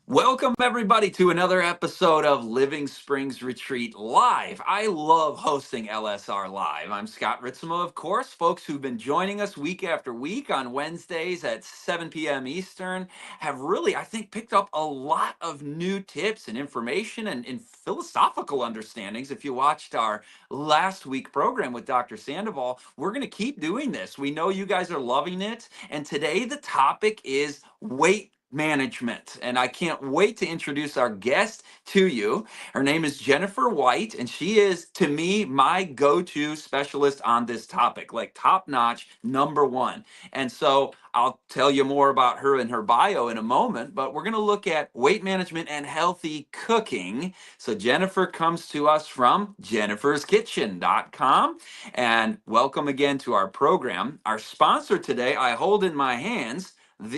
Welcome, everybody, to another episode of Living Springs Retreat Live. I love hosting LSR Live. I'm Scott Ritzema, of course. Folks who've been joining us week after week on Wednesdays at 7 p.m. Eastern have really, I think, picked up a lot of new tips and information and philosophical understandings. If you watched our last week program with Dr. Sandoval, we're going to keep doing this. We know you guys are loving it. And today the topic is weight management. And I can't wait to introduce our guest to you. Her name is Jennifer White, and she is, to me, my go-to specialist on this topic, like top-notch, number one. And so I'll tell you more about her and her bio in a moment, but we're going to look at weight management and healthy cooking. So Jennifer comes to us from jenniferskitchen.com. And welcome again to our program. Our sponsor today, I hold in my hands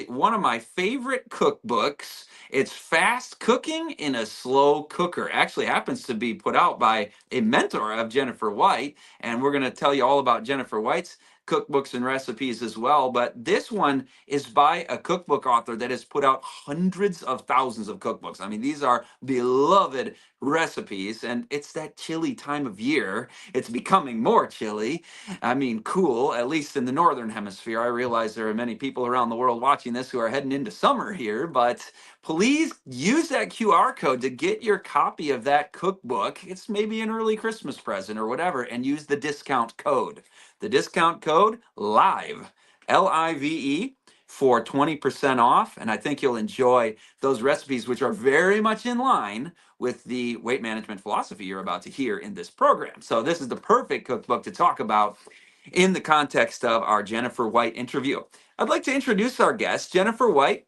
one of my favorite cookbooks. It's Fast Cooking in a Slow Cooker. Actually happens to be put out by a mentor of Jennifer White, and we're going to tell you all about Jennifer White's cookbooks and recipes as well. But this one is by a cookbook author that has put out hundreds of thousands of cookbooks. I mean, these are beloved recipes, and it's that chilly time of year. It's becoming more chilly. I mean, cool, at least in the northern hemisphere. I realize there are many people around the world watching this who are heading into summer here, but please use that QR code to get your copy of that cookbook. It's maybe an early Christmas present or whatever, and use the discount code. The discount code LIVE, LIVE, for 20% off. And I think you'll enjoy those recipes, which are very much in line with the weight management philosophy you're about to hear in this program. So this is the perfect cookbook to talk about in the context of our Jennifer White interview. I'd like to introduce our guest. Jennifer White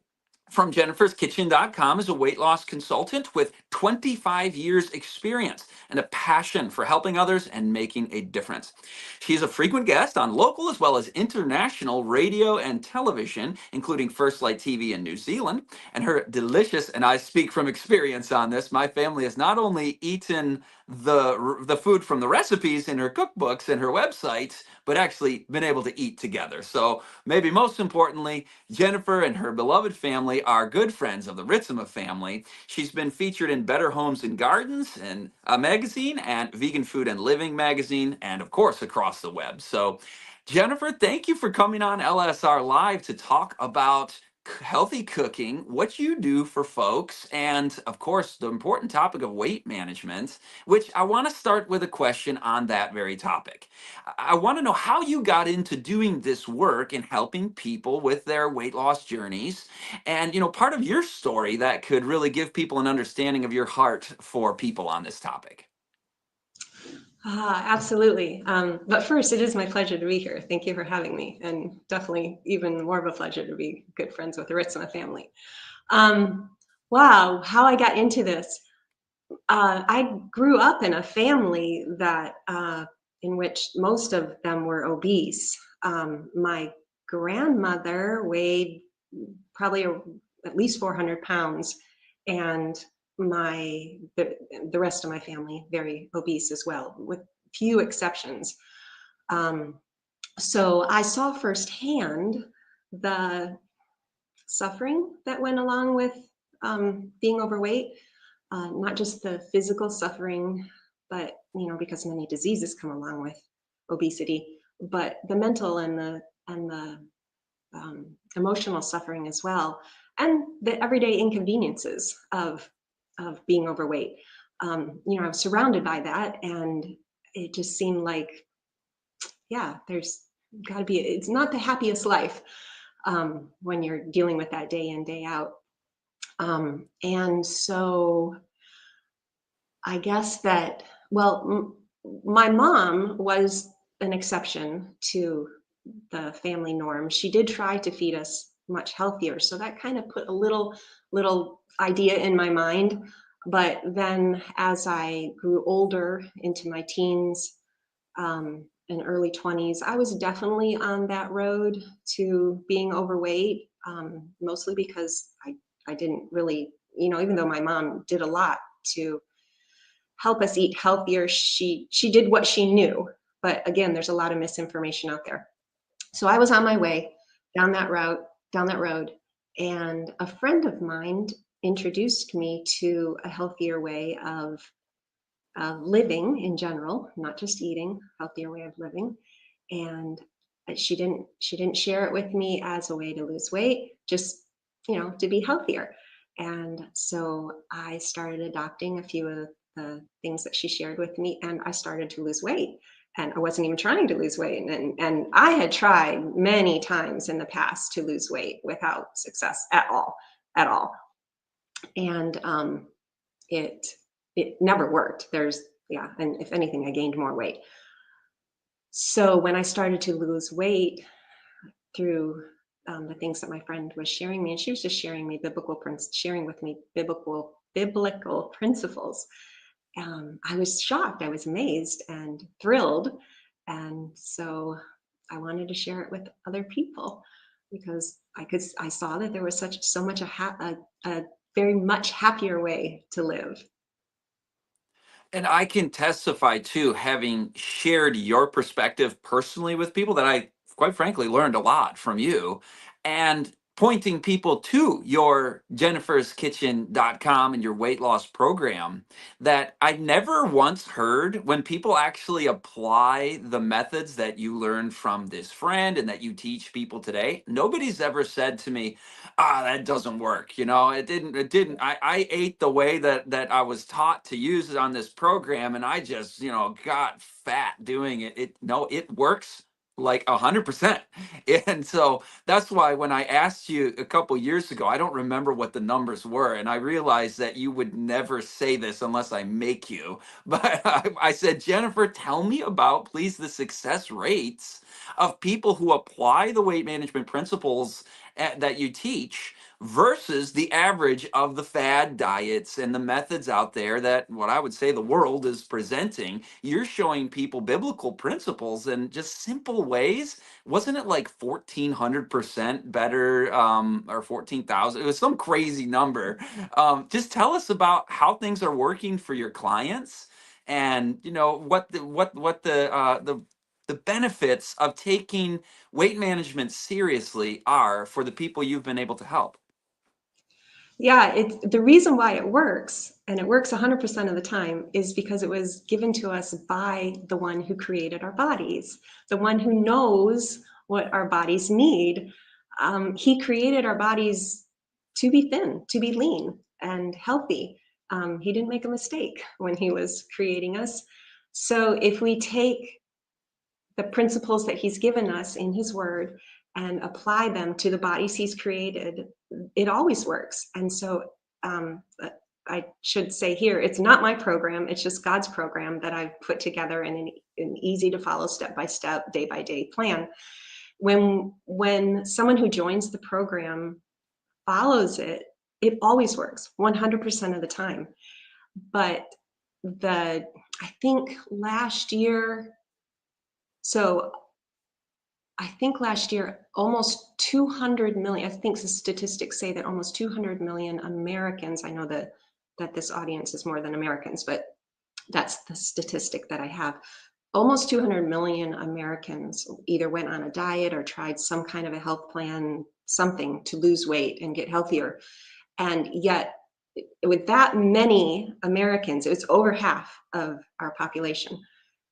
from jenniferskitchen.com is a weight loss consultant with 25 years experience and a passion for helping others and making a difference. She's a frequent guest on local as well as international radio and television, including First Light TV in New Zealand. And her delicious, and I speak from experience on this, my family has not only eaten the food from the recipes in her cookbooks and her websites, but actually been able to eat together. So maybe most importantly, Jennifer and her beloved family are good friends of the Ritzema family. She's been featured in Better Homes and Gardens and a magazine, and Vegan Food and Living magazine, and of course across the web. So Jennifer, thank you for coming on LSR Live to talk about healthy cooking, what you do for folks, and of course the important topic of weight management, which I want to start with a question on that very topic. I want to know how you got into doing this work and helping people with their weight loss journeys, and part of your story that could really give people an understanding of your heart for people on this topic. Absolutely. But first, it is my pleasure to be here. Thank you for having me, and definitely even more of a pleasure to be good friends with the Ritzema family. Wow, how I got into this. I grew up in a family that in which most of them were obese. My grandmother weighed probably at least 400 pounds, and the rest of my family very obese as well, with few exceptions. So I saw firsthand the suffering that went along with being overweight, not just the physical suffering, but because many diseases come along with obesity, but the mental and the emotional suffering as well, and the everyday inconveniences of being overweight. I was surrounded by that, and it just seemed like, yeah, there's got to be. It's not the happiest life when you're dealing with that day in, day out. And so I guess that, well, my mom was an exception to the family norm. She did try to feed us much healthier, so that kind of put a little idea in my mind. But then as I grew older into my teens and early 20s, I was definitely on that road to being overweight, mostly because I didn't really, even though my mom did a lot to help us eat healthier, she did what she knew. But again, there's a lot of misinformation out there. So I was on my way down that road, and a friend of mine introduced me to a healthier way of living in general, not just eating, healthier way of living. And she didn't share it with me as a way to lose weight, just to be healthier. And so I started adopting a few of the things that she shared with me, and I started to lose weight. And I wasn't even trying to lose weight, and I had tried many times in the past to lose weight without success at all. And it it never worked. And if anything, I gained more weight. So when I started to lose weight through the things that my friend was sharing me, and she was just sharing with me biblical principles. I was shocked. I was amazed and thrilled, and so I wanted to share it with other people because I saw that there was so much a very much happier way to live. And I can testify too, having shared your perspective personally with people, that I, quite frankly, learned a lot from you, and pointing people to your jenniferskitchen.com and your weight loss program, that I never once heard when people actually apply the methods that you learned from this friend and that you teach people today. Nobody's ever said to me, that doesn't work. I ate the way that I was taught to use it on this program, and I just got fat doing it. No, it works like 100%. And so that's why when I asked you a couple years ago, I don't remember what the numbers were, and I realized that you would never say this unless I make you. But I said, Jennifer, tell me about, please, the success rates of people who apply the weight management principles that you teach versus the average of the fad diets and the methods out there that, what I would say, the world is presenting. You're showing people biblical principles in just simple ways. Wasn't it like 1,400% better, or 14,000? It was some crazy number. Just tell us about how things are working for your clients, and what the benefits of taking weight management seriously are for the people you've been able to help. Yeah, it's the reason why it works, and it works 100% of the time, is because it was given to us by the one who created our bodies, the one who knows what our bodies need. He created our bodies to be thin, to be lean and healthy. He didn't make a mistake when he was creating us. So if we take the principles that he's given us in his word and apply them to the bodies he's created, it always works. And so um, I should say here, it's not my program, it's just God's program that I've put together in an easy to follow, step by step, day by day plan. When someone who joins the program follows it, it always works 100% of the time. But I think last year, so I think last year, almost 200 million, I think the statistics say that almost 200 million Americans, I know that this audience is more than Americans, but that's the statistic that I have. Almost 200 million Americans either went on a diet or tried some kind of a health plan, something to lose weight and get healthier. And yet, with that many Americans, it's over half of our population,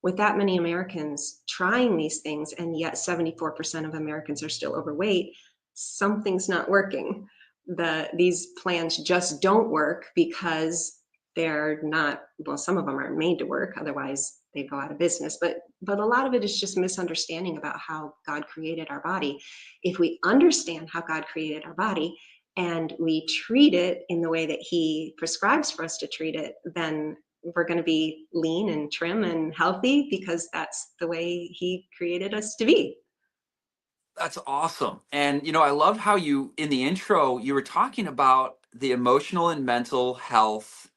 with that many Americans trying these things, and yet 74% of Americans are still overweight, something's not working. These plans just don't work because they're not, well, some of them aren't made to work, otherwise they go out of business. But a lot of it is just misunderstanding about how God created our body. If we understand how God created our body and we treat it in the way that he prescribes for us to treat it, then we're going to be lean and trim and healthy because that's the way he created us to be. That's awesome. And I love how you, in the intro, you were talking about the emotional and mental health,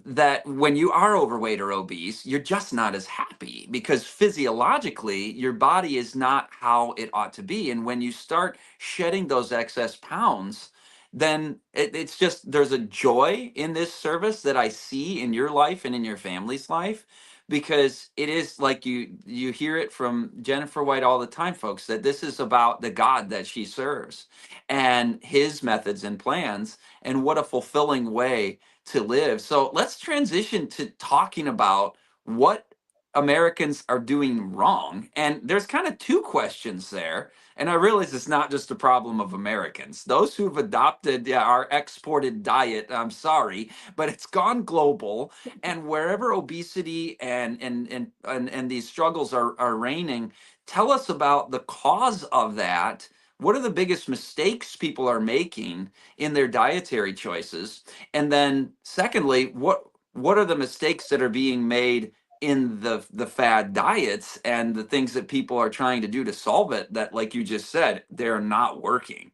that when you are overweight or obese, you're just not as happy because physiologically your body is not how it ought to be. And when you start shedding those excess pounds, then it's just, there's a joy in this service that I see in your life and in your family's life, because it is like you hear it from Jennifer White all the time, folks, that this is about the God that she serves and his methods and plans, and what a fulfilling way to live. So let's transition to talking about what Americans are doing wrong. And there's kind of two questions there. And I realize it's not just a problem of Americans. Those who've adopted, yeah, our exported diet, I'm sorry, but it's gone global. And wherever obesity and these struggles are reigning, tell us about the cause of that. What are the biggest mistakes people are making in their dietary choices? And then secondly, what are the mistakes that are being made in the fad diets and the things that people are trying to do to solve it that, like you just said, they're not working?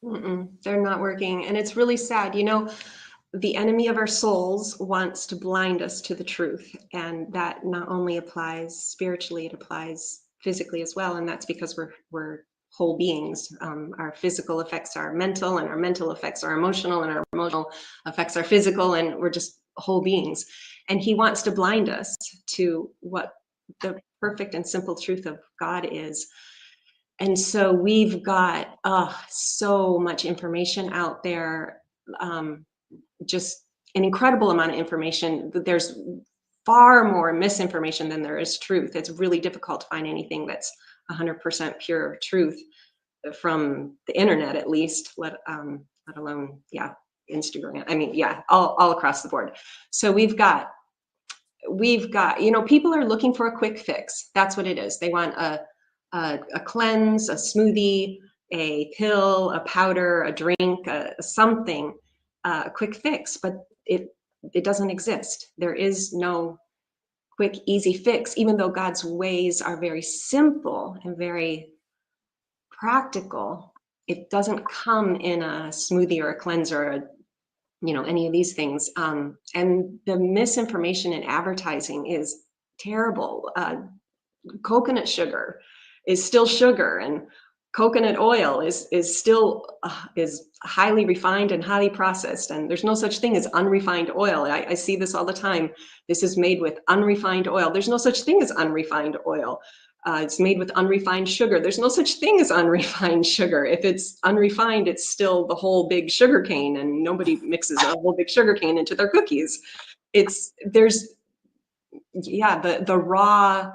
They're not working. And it's really sad. The enemy of our souls wants to blind us to the truth. And that not only applies spiritually, it applies physically as well. And that's because we're whole beings. Our physical affects our mental, and our mental affects our emotional, and our emotional affects our physical, and we're just whole beings. And he wants to blind us to what the perfect and simple truth of God is. And so we've got so much information out there, just an incredible amount of information. There's far more misinformation than there is truth. It's really difficult to find anything that's 100% pure truth from the internet, at least, let alone, yeah, Instagram. I mean, yeah, all across the board. So we've got, people are looking for a quick fix. That's what it is. They want a cleanse, a smoothie, a pill, a powder, a drink, something, a quick fix, but it doesn't exist. There is no quick, easy fix, even though God's ways are very simple and very practical. It doesn't come in a smoothie or a cleanser, or any of these things. And the misinformation in advertising is terrible. Coconut sugar is still sugar, and coconut oil is still is highly refined and highly processed, and there's no such thing as unrefined oil. I see this all the time. This is made with unrefined oil. There's no such thing as unrefined oil. It's made with unrefined sugar. There's no such thing as unrefined sugar. If it's unrefined, it's still the whole big sugar cane, and nobody mixes a whole big sugar cane into their cookies. There's yeah, the raw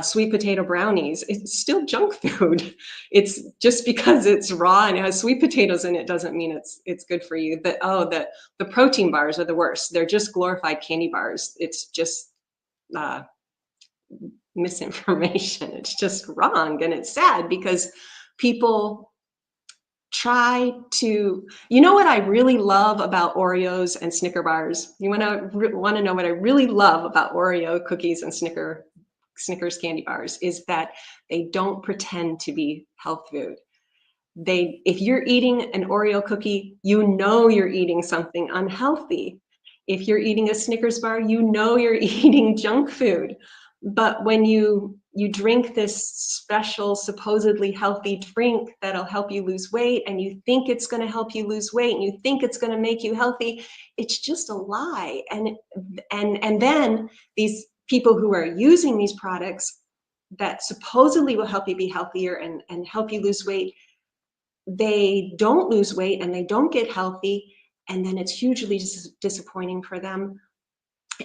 sweet potato brownies, it's still junk food. It's just because it's raw and it has sweet potatoes in it doesn't mean it's good for you. The protein bars are the worst. They're just glorified candy bars. It's just uh, misinformation. It's just wrong, and it's sad because people try to. What I really love about Oreos and Snicker bars? You want to know what I really love about Oreo cookies and Snickers candy bars is that they don't pretend to be health food. If you're eating an Oreo cookie, you're eating something unhealthy. If you're eating a Snickers bar, you're eating junk food. But when you drink this special, supposedly healthy drink that'll help you lose weight, and you think it's going to help you lose weight, and you think it's going to make you healthy, it's just a lie. And then these people who are using these products that supposedly will help you be healthier and help you lose weight, they don't lose weight and they don't get healthy, and then it's hugely disappointing for them.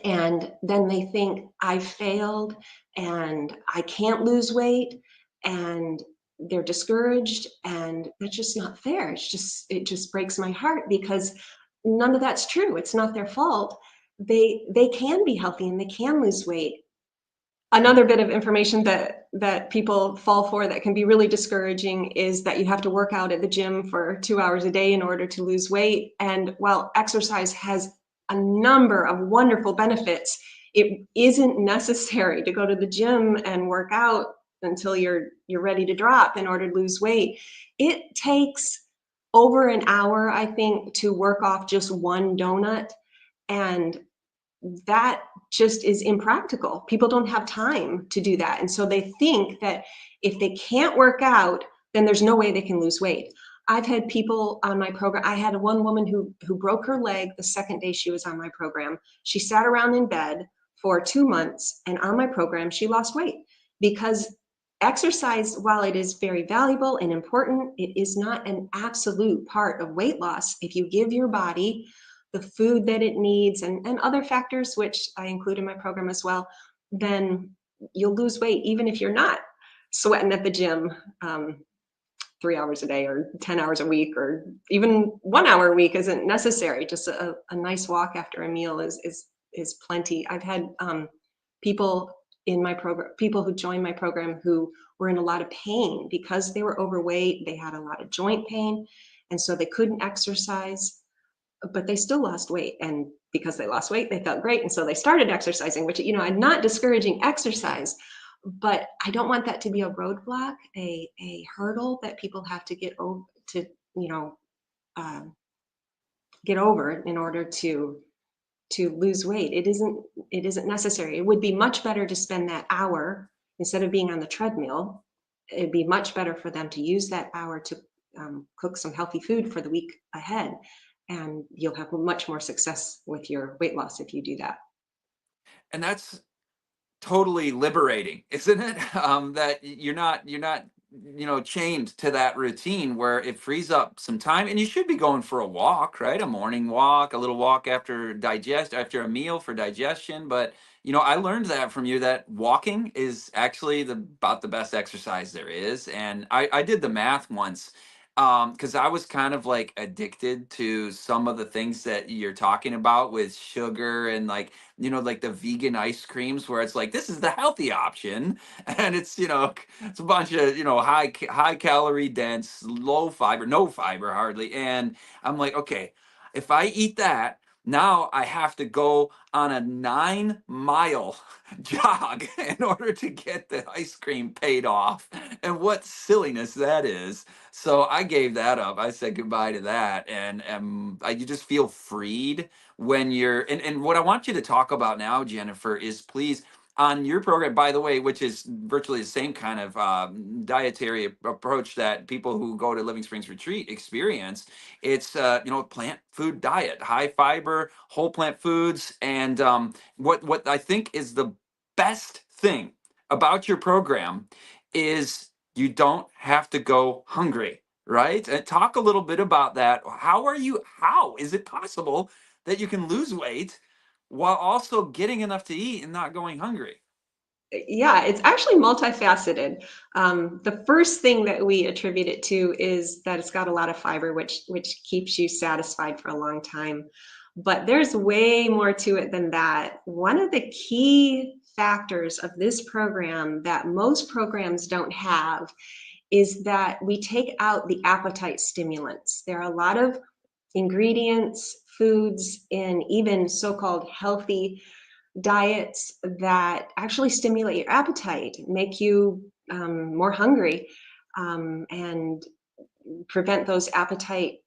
And then they think, I failed and I can't lose weight, and they're discouraged, and that's just not fair. It just breaks my heart, because none of that's true. It's not their fault. They can be healthy and they can lose weight. Another bit of information that people fall for that can be really discouraging is that you have to work out at the gym for 2 hours a day in order to lose weight. And while exercise has a number of wonderful benefits, it isn't necessary to go to the gym and work out until you're ready to drop in order to lose weight. It takes over an hour, I think, to work off just one donut, and that just is impractical. People don't have time to do that. And so they think that if they can't work out, then there's no way they can lose weight. I've had people on my program. I had one woman who broke her leg the second day she was on my program. She sat around in bed for 2 months, and on my program, she lost weight because exercise, while it is very valuable and important, it is not an absolute part of weight loss. If you give your body the food that it needs and other factors, which I include in my program as well, then you'll lose weight even if you're not sweating at the gym 3 hours a day or 10 hours a week, or even 1 hour a week isn't necessary. Just a nice walk after a meal is plenty. I've had people in my program, people who joined my program who were in a lot of pain because they were overweight. They had a lot of joint pain, and so they couldn't exercise, but they still lost weight. And because they lost weight, they felt great, and so they started exercising. Which, I'm not discouraging exercise, but I don't want that to be a roadblock, a hurdle that people have to get over to, uh, get over in order to lose weight. It isn't necessary. It would be much better to spend that hour instead of being on the treadmill. It'd be much better for them to use that hour to cook some healthy food for the week ahead, and you'll have much more success with your weight loss if you do that. And that's totally liberating, isn't it? That you're not chained to that routine where it frees up some time, and you should be going for a walk, right? A morning walk, a little walk after a meal for digestion. But I learned that from you, that walking is actually about the best exercise there is. And I did the math once, because I was kind of like addicted to some of the things that you're talking about with sugar and like the vegan ice creams, where it's like, this is the healthy option. And it's a bunch of high calorie dense, low fiber, no fiber hardly. And I'm like, okay, if I eat that, now I have to go on a 9 mile jog in order to get the ice cream paid off. And what silliness that is. So I gave that up. I said goodbye to that. And you just feel freed when and what I want you to talk about now, Jennifer, is please, on your program, by the way, which is virtually the same kind of dietary approach that people who go to Living Springs Retreat experience. It's a plant food diet, high fiber, whole plant foods. And what I think is the best thing about your program is you don't have to go hungry, right? And talk a little bit about that. How is it possible that you can lose weight while also getting enough to eat and not going hungry? Yeah, it's actually multifaceted. The first thing that we attribute it to is that it's got a lot of fiber, which keeps you satisfied for a long time. But there's way more to it than that. One of the key factors of this program that most programs don't have is that we take out the appetite stimulants. There are a lot of ingredients, foods in even so-called healthy diets that actually stimulate your appetite, make you more hungry, and prevent those appetite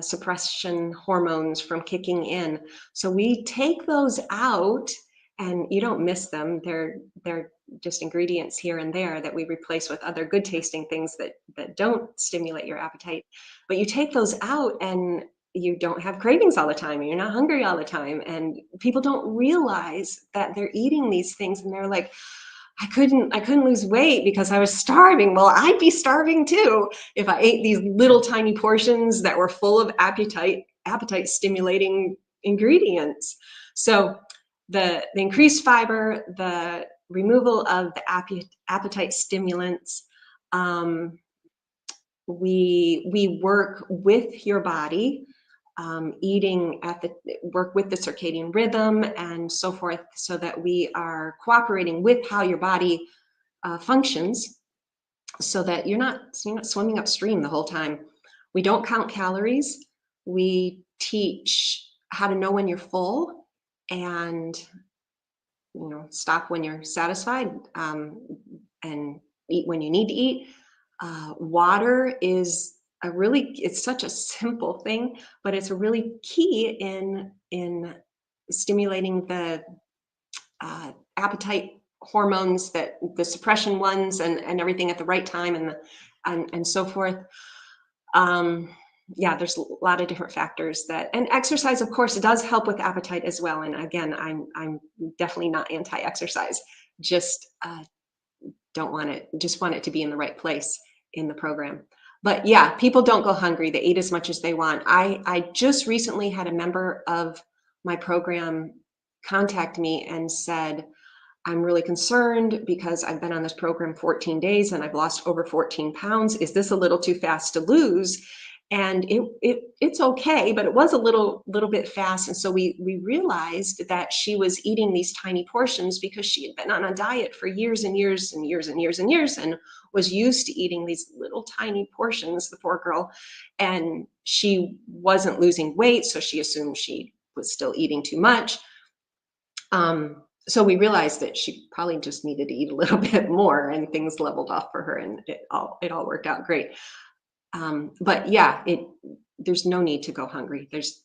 suppression hormones from kicking in. So we take those out, and you don't miss them. They're just ingredients here and there that we replace with other good tasting things that don't stimulate your appetite. But you take those out, and you don't have cravings all the time, and you're not hungry all the time. And people don't realize that they're eating these things, and they're like, I couldn't lose weight because I was starving. Well, I'd be starving too if I ate these little tiny portions that were full of appetite stimulating ingredients. So the increased fiber, the removal of the appetite stimulants, um, we work with your body, eating work with the circadian rhythm and so forth, so that we are cooperating with how your body functions, so that you're not swimming upstream the whole time. We don't count calories. We teach how to know when you're full, and stop when you're satisfied, and eat when you need to eat. Water is it's such a simple thing, but it's a really key in stimulating the appetite hormones, that the suppression ones, and everything at the right time, and so forth. Um, yeah, there's a lot of different factors that, and exercise, of course, it does help with appetite as well. And again, I'm definitely not anti-exercise. Just don't want it. Just want it to be in the right place in the program. But yeah, people don't go hungry. They eat as much as they want. I just recently had a member of my program contact me and said, I'm really concerned because I've been on this program 14 days and I've lost over 14 pounds. Is this a little too fast to lose? And it's okay, but it was a little bit fast. And so we realized that she was eating these tiny portions because she had been on a diet for years and years and years and years and years and was used to eating these little tiny portions, the poor girl. And she wasn't losing weight, so she assumed she was still eating too much. So we realized that she probably just needed to eat a little bit more, and things leveled off for her, and it all worked out great. But yeah, there's no need to go hungry. There's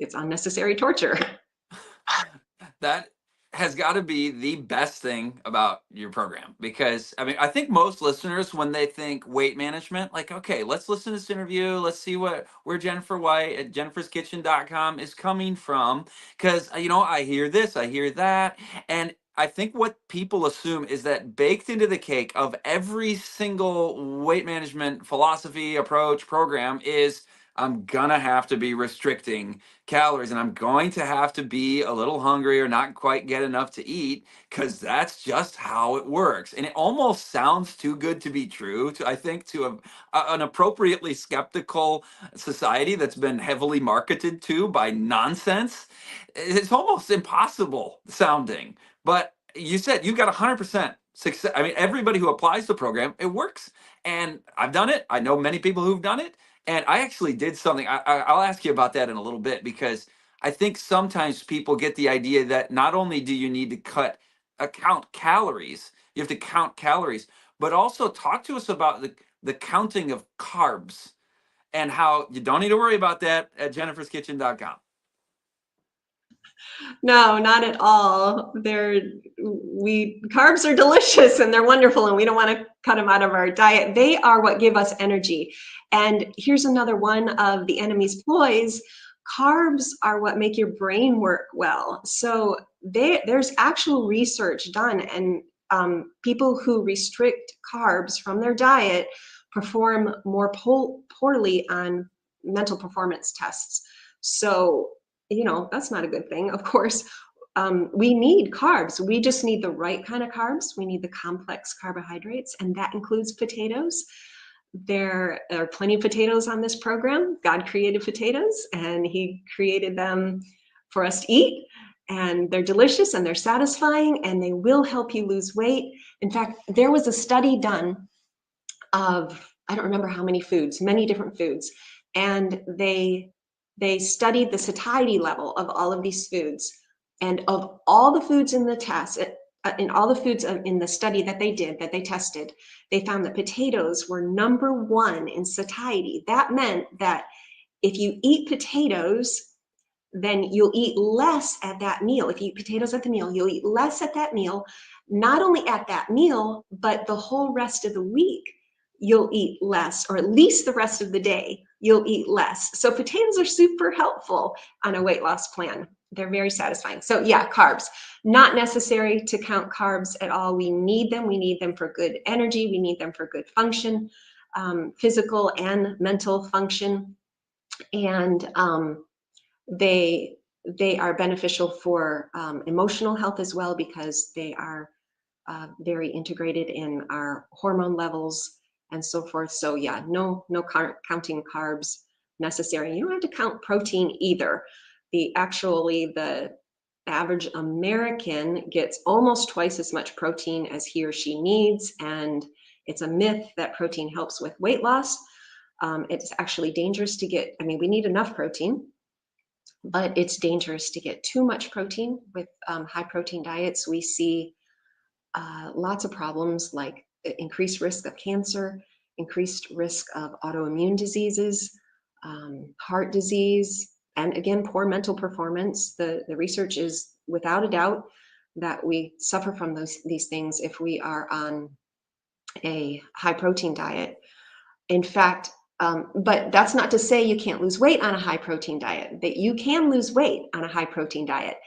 it's unnecessary torture. That has got to be the best thing about your program, because I mean, I think most listeners, when they think weight management, like, okay, let's listen to this interview, let's see where Jennifer White at jenniferskitchen.com is coming from, because I hear this, I hear that, and I think what people assume is that baked into the cake of every single weight management philosophy, approach, program is, I'm gonna have to be restricting calories, and I'm going to have to be a little hungry or not quite get enough to eat, because that's just how it works. And it almost sounds too good to be true, to, I think, to an appropriately skeptical society that's been heavily marketed to by nonsense. It's almost impossible sounding. But you said you got 100% success. I mean, everybody who applies the program, it works. And I've done it. I know many people who've done it. And I actually did something. I'll ask you about that in a little bit, because I think sometimes people get the idea that not only do you need to count calories, you have to count calories, but also talk to us about the counting of carbs, and how you don't need to worry about that at jenniferskitchen.com. No, not at all. We carbs are delicious and they're wonderful, and we don't want to cut them out of our diet. They are what give us energy. And here's another one of the enemy's ploys. Carbs are what make your brain work well. So there's actual research done, and people who restrict carbs from their diet perform more poorly on mental performance tests. So that's not a good thing, of course. We need carbs. We just need the right kind of carbs. We need the complex carbohydrates, and that includes potatoes. There are plenty of potatoes on this program. God created potatoes, and He created them for us to eat. And they're delicious and they're satisfying, and they will help you lose weight. In fact, there was a study done of, I don't remember how many foods, many different foods, and they studied the satiety level of all of these foods. And of all the foods in the test, in all the foods in the study that they did, that they tested, they found that potatoes were number one in satiety. That meant that if you eat potatoes, then you'll eat less at that meal. If you eat potatoes at the meal, you'll eat less at that meal. Not only at that meal, but the whole rest of the week, you'll eat less, or at least the rest of the day, you'll eat less. So potatoes are super helpful on a weight loss plan. They're very satisfying. So yeah, carbs, not necessary to count carbs at all. We need them. We need them for good energy. We need them for good function, physical and mental function. And they are beneficial for emotional health as well, because they are very integrated in our hormone levels and so forth. So yeah, no counting carbs necessary. You don't have to count protein either. The average American gets almost twice as much protein as he or she needs, and it's a myth that protein helps with weight loss. It's actually dangerous to get. I mean, we need enough protein, but it's dangerous to get too much protein. With high protein diets, we see lots of problems like increased risk of cancer, increased risk of autoimmune diseases, heart disease, and again, poor mental performance. The research is without a doubt that we suffer from these things if we are on a high protein diet. In fact, But that's not to say you can't lose weight on a high protein diet. That you can lose weight on a high protein diet.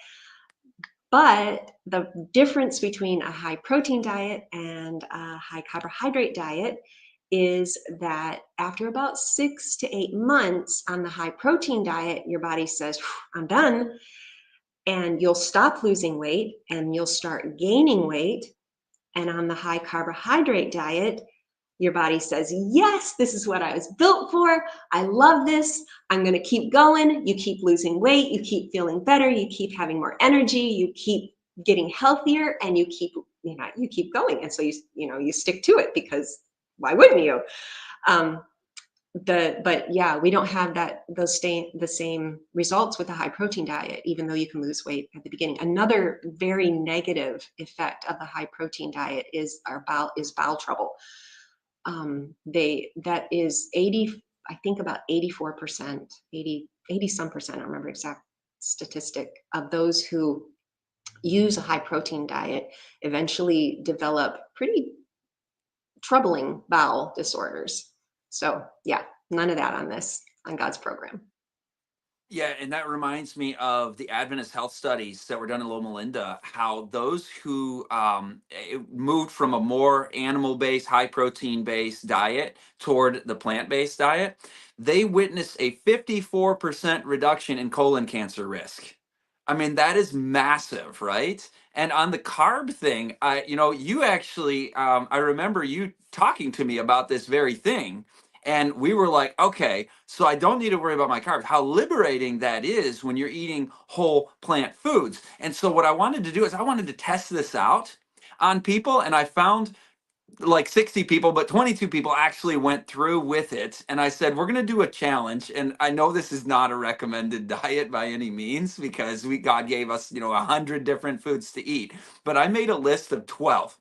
But the difference between a high protein diet and a high carbohydrate diet is that after about 6 to 8 months on the high protein diet, your body says, I'm done. And you'll stop losing weight and you'll start gaining weight. And on the high carbohydrate diet, your body says, yes, this is what I was built for. I love this. I'm going to keep going. You keep losing weight. You keep feeling better. You keep having more energy. You keep getting healthier, and you keep going. And so you stick to it, because why wouldn't you? But yeah, we don't have the same results with the high protein diet, even though you can lose weight at the beginning. Another very negative effect of the high protein diet is bowel trouble. That is 80, I think about 84%, 80 some percent, I don't remember exact statistic, of those who use a high protein diet eventually develop pretty troubling bowel disorders. So yeah, none of that on God's program. Yeah, and that reminds me of the Adventist health studies that were done in Loma Linda, how those who moved from a more animal-based, high-protein-based diet toward the plant-based diet, they witnessed a 54% reduction in colon cancer risk. I mean, that is massive, right? And on the carb thing, you actually, I remember you talking to me about this very thing, and we were like, okay, so I don't need to worry about my carbs. How liberating that is when you're eating whole plant foods. And so what I wanted to do is I wanted to test this out on people, and I found like 60 people, but 22 people actually went through with it. And I said, we're going to do a challenge. And I know this is not a recommended diet by any means, because God gave us, 100 different foods to eat. But I made a list of 12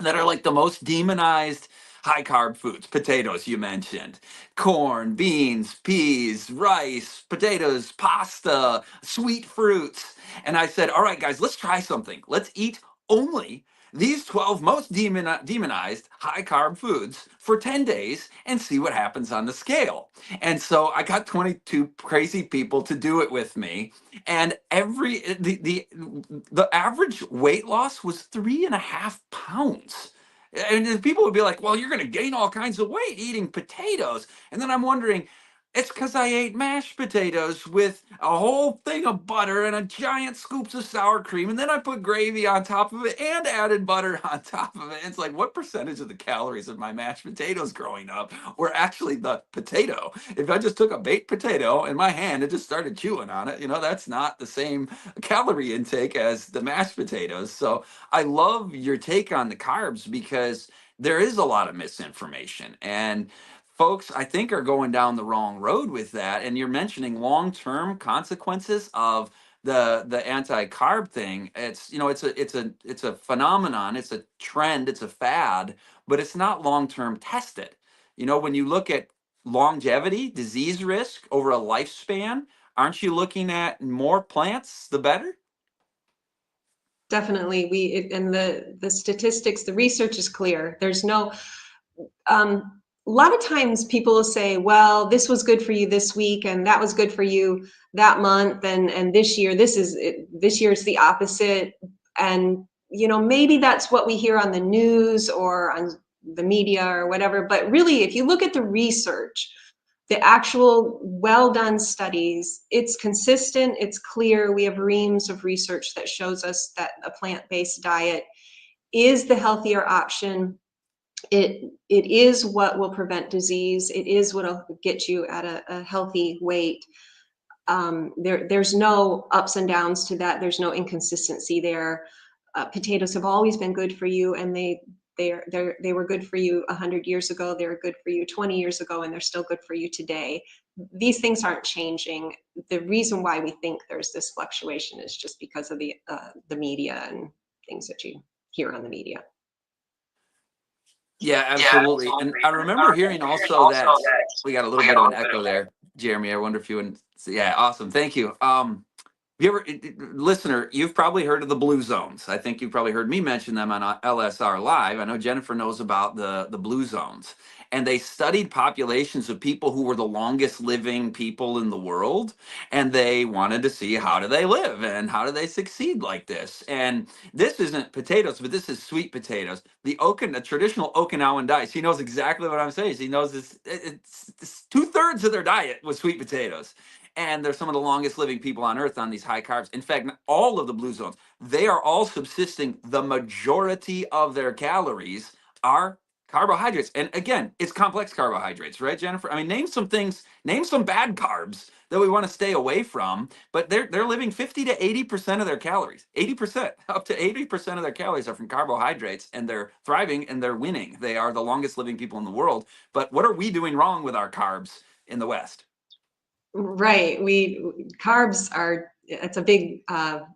that are like the most demonized high carb foods. Potatoes, you mentioned, corn, beans, peas, rice, potatoes, pasta, sweet fruits. And I said, all right, guys, let's try something. Let's eat only these 12 most demonized high carb foods for 10 days and see what happens on the scale. And so I got 22 crazy people to do it with me. And the average weight loss was 3.5 pounds. And then people would be like, well, you're going to gain all kinds of weight eating potatoes. And then I'm wondering, it's because I ate mashed potatoes with a whole thing of butter and a giant scoops of sour cream. And then I put gravy on top of it and added butter on top of it. It's like, what percentage of the calories of my mashed potatoes growing up were actually the potato? If I just took a baked potato in my hand and just started chewing on it, that's not the same calorie intake as the mashed potatoes. So I love your take on the carbs, because there is a lot of misinformation, and folks, I think, are going down the wrong road with that. And you're mentioning long-term consequences of the anti-carb thing. It's a phenomenon, it's a trend, it's a fad, but it's not long-term tested. When you look at longevity, disease risk over a lifespan, aren't you looking at more plants the better? Definitely, and the statistics, the research is clear. There's no a lot of times people will say, well, this was good for you this week, and that was good for you that month, and this year, this year is the opposite. And maybe that's what we hear on the news or on the media or whatever. But really, if you look at the research, the actual well done studies, it's consistent, it's clear. We have reams of research that shows us that a plant-based diet is the healthier option. It is what will prevent disease. It is what will get you at a healthy weight. There's no ups and downs to that. There's no inconsistency there. Potatoes have always been good for you, and they were good for you 100 years ago. They were good for you 20 years ago, and they're still good for you today. These things aren't changing. The reason why we think there's this fluctuation is just because of the media and things that you hear on the media. Yeah, Yeah, absolutely. And absolutely. I And I remember hearing remember hearing also also that that we got a little we got bit a of an little bit echo of that. there, Jeremy. I wonder if you would. Yeah, awesome. Thank you. You ever, listener, you've probably heard of the blue zones. I think you've probably heard me mention them on LSR Live. I know Jennifer knows about the blue zones. And they studied populations of people who were the longest living people in the world. And they wanted to see how do they live and how do they succeed like this. And this isn't potatoes, but this is sweet potatoes. The traditional Okinawan diet. He knows exactly what I'm saying. He knows it's 2/3 of their diet was sweet potatoes, and they're some of the longest living people on earth on these high carbs. In fact, all of the blue zones, they are all subsisting. The majority of their calories are carbohydrates. And again, it's complex carbohydrates, right, Jennifer? I mean, name some things, name some bad carbs that we want to stay away from, but they're living 50 to 80% of their calories. 80%, up to 80% of their calories are from carbohydrates, and they're thriving and they're winning. They are the longest living people in the world. But what are we doing wrong with our carbs in the West? Right. Carbs are, it's a big, what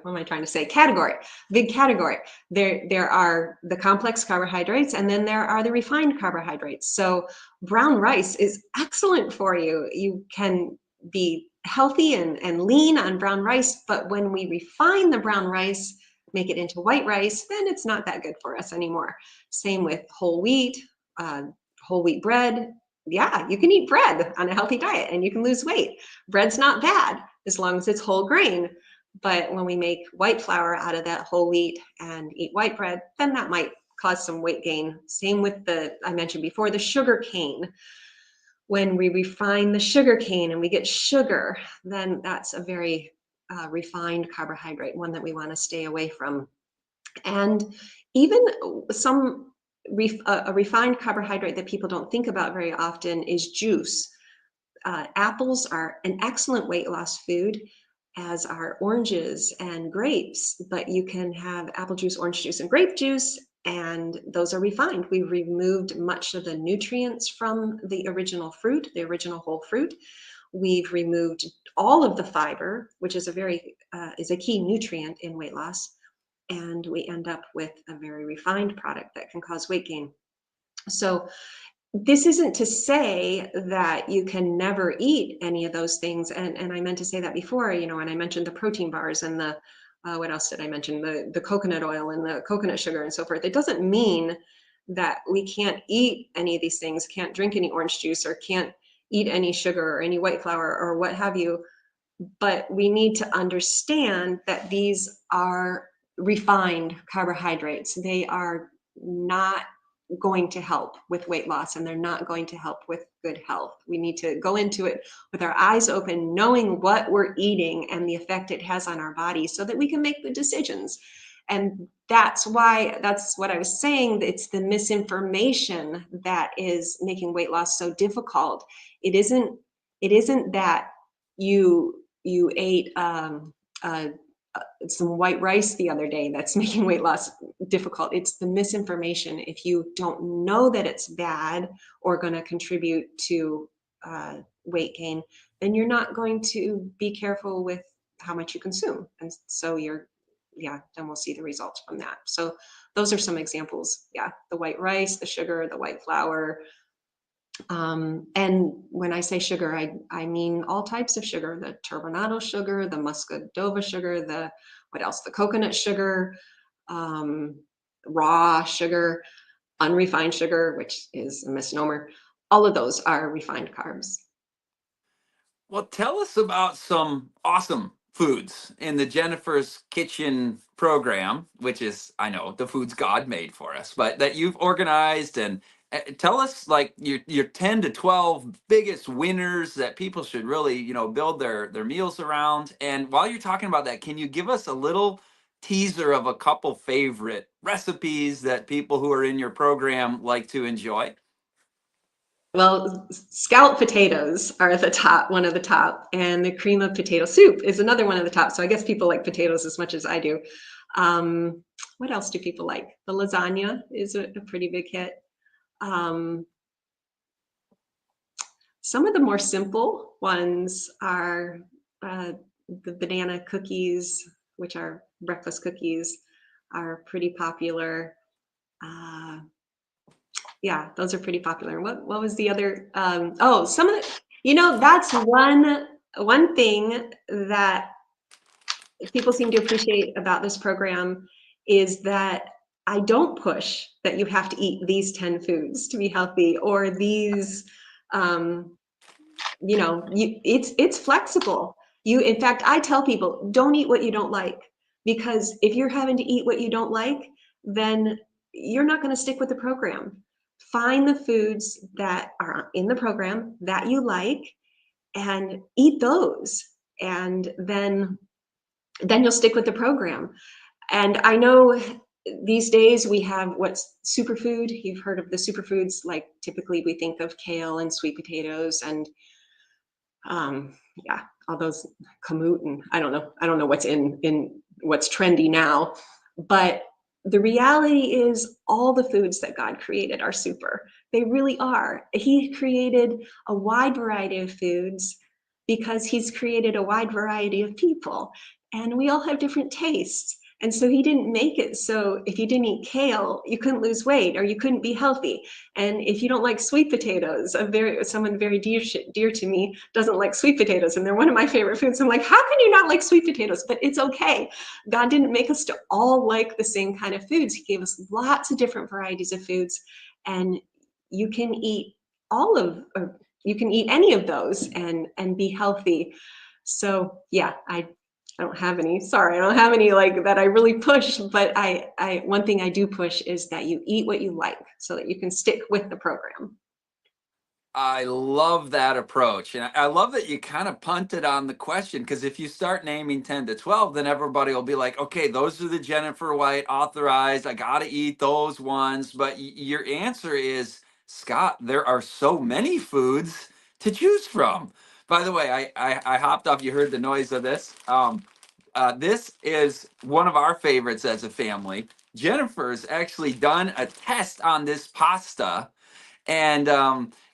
am I trying to say? Category, big category. There are the complex carbohydrates, and then there are the refined carbohydrates. So brown rice is excellent for you. You can be healthy and lean on brown rice, but when we refine the brown rice, make it into white rice, then it's not that good for us anymore. Same with uh, whole wheat bread. Yeah, you can eat bread on a healthy diet and you can lose weight. Bread's not bad as long as it's whole grain. But when we make white flour out of that whole wheat and eat white bread, then that might cause some weight gain. Same with I mentioned before, the sugar cane. When we refine the sugar cane and we get sugar, then that's a very refined carbohydrate, one that we want to stay away from. And even a refined carbohydrate that people don't think about very often is juice. Apples are an excellent weight loss food, as are oranges and grapes, but you can have apple juice, orange juice, and grape juice, and those are refined. We've removed much of the nutrients from the original fruit, the original whole fruit. We've removed all of the fiber, which is is a key nutrient in weight loss, and we end up with a very refined product that can cause weight gain. So this isn't to say that you can never eat any of those things. And I meant to say that before, when I mentioned the protein bars and what else did I mention? The coconut oil and the coconut sugar and so forth. It doesn't mean that we can't eat any of these things, can't drink any orange juice, or can't eat any sugar or any white flour or what have you. But we need to understand that these are refined carbohydrates. They are not going to help with weight loss, and they're not going to help with good health. We need to go into it with our eyes open, knowing what we're eating and the effect it has on our body, so that we can make good decisions. And that's what I was saying. It's the misinformation that is making weight loss so difficult. It isn't that you ate some white rice the other day that's making weight loss difficult. It's the misinformation. If you don't know that it's bad or going to contribute to weight gain, then you're not going to be careful with how much you consume. And so then we'll see the results from that. So those are some examples. Yeah, the white rice, the sugar, the white flour. And when I say sugar, I mean all types of sugar: the turbinado sugar, the muscadova sugar, what else? The coconut sugar, raw sugar, unrefined sugar, which is a misnomer. All of those are refined carbs. Well, tell us about some awesome foods in the Jennifer's Kitchen program, which is, I know, the foods God made for us, but that you've organized. And tell us like your 10 to 12 biggest winners that people should really, build their meals around. And while you're talking about that, can you give us a little teaser of a couple favorite recipes that people who are in your program like to enjoy? Well, scalloped potatoes are at the top, one of the top, and the cream of potato soup is another one of the top. So I guess people like potatoes as much as I do. What else do people like? The lasagna is a pretty big hit. Um, some of the more simple ones are the banana cookies, which are breakfast cookies, are pretty popular. Uh, yeah, those are pretty popular. What was the other? Some of the, that's one one thing that people seem to appreciate about this program is that I don't push that you have to eat these 10 foods to be healthy, or these, it's flexible. In fact, I tell people, don't eat what you don't like, because if you're having to eat what you don't like, then you're not going to stick with the program. Find the foods that are in the program that you like and eat those. And then you'll stick with the program. And I know these days we have what's superfood. You've heard of the superfoods, like typically we think of kale and sweet potatoes and yeah, all those kamut, and I don't know what's in what's trendy now, but the reality is all the foods that God created are super. They really are. He created a wide variety of foods because he's created a wide variety of people, and we all have different tastes. And so he didn't make it so if you didn't eat kale, you couldn't lose weight or you couldn't be healthy. And if you don't like sweet potatoes, someone very dear to me doesn't like sweet potatoes, and they're one of my favorite foods. I'm like, how can you not like sweet potatoes? But it's okay. God didn't make us to all like the same kind of foods. He gave us lots of different varieties of foods, and you can eat all of, or you can eat any of those and be healthy. So yeah, I don't have any. Sorry, I don't have any like that I really push, but I one thing I do push is that you eat what you like so that you can stick with the program. I love that approach. And I love that you kind of punted on the question, because if you start naming 10 to 12, then everybody will be like, okay, those are the Jennifer White authorized. I got to eat those ones. But your answer is, Scott, there are so many foods to choose from. By the way, I hopped off. You heard the noise of this. This is one of our favorites as a family. Jennifer's actually done a test on this pasta, and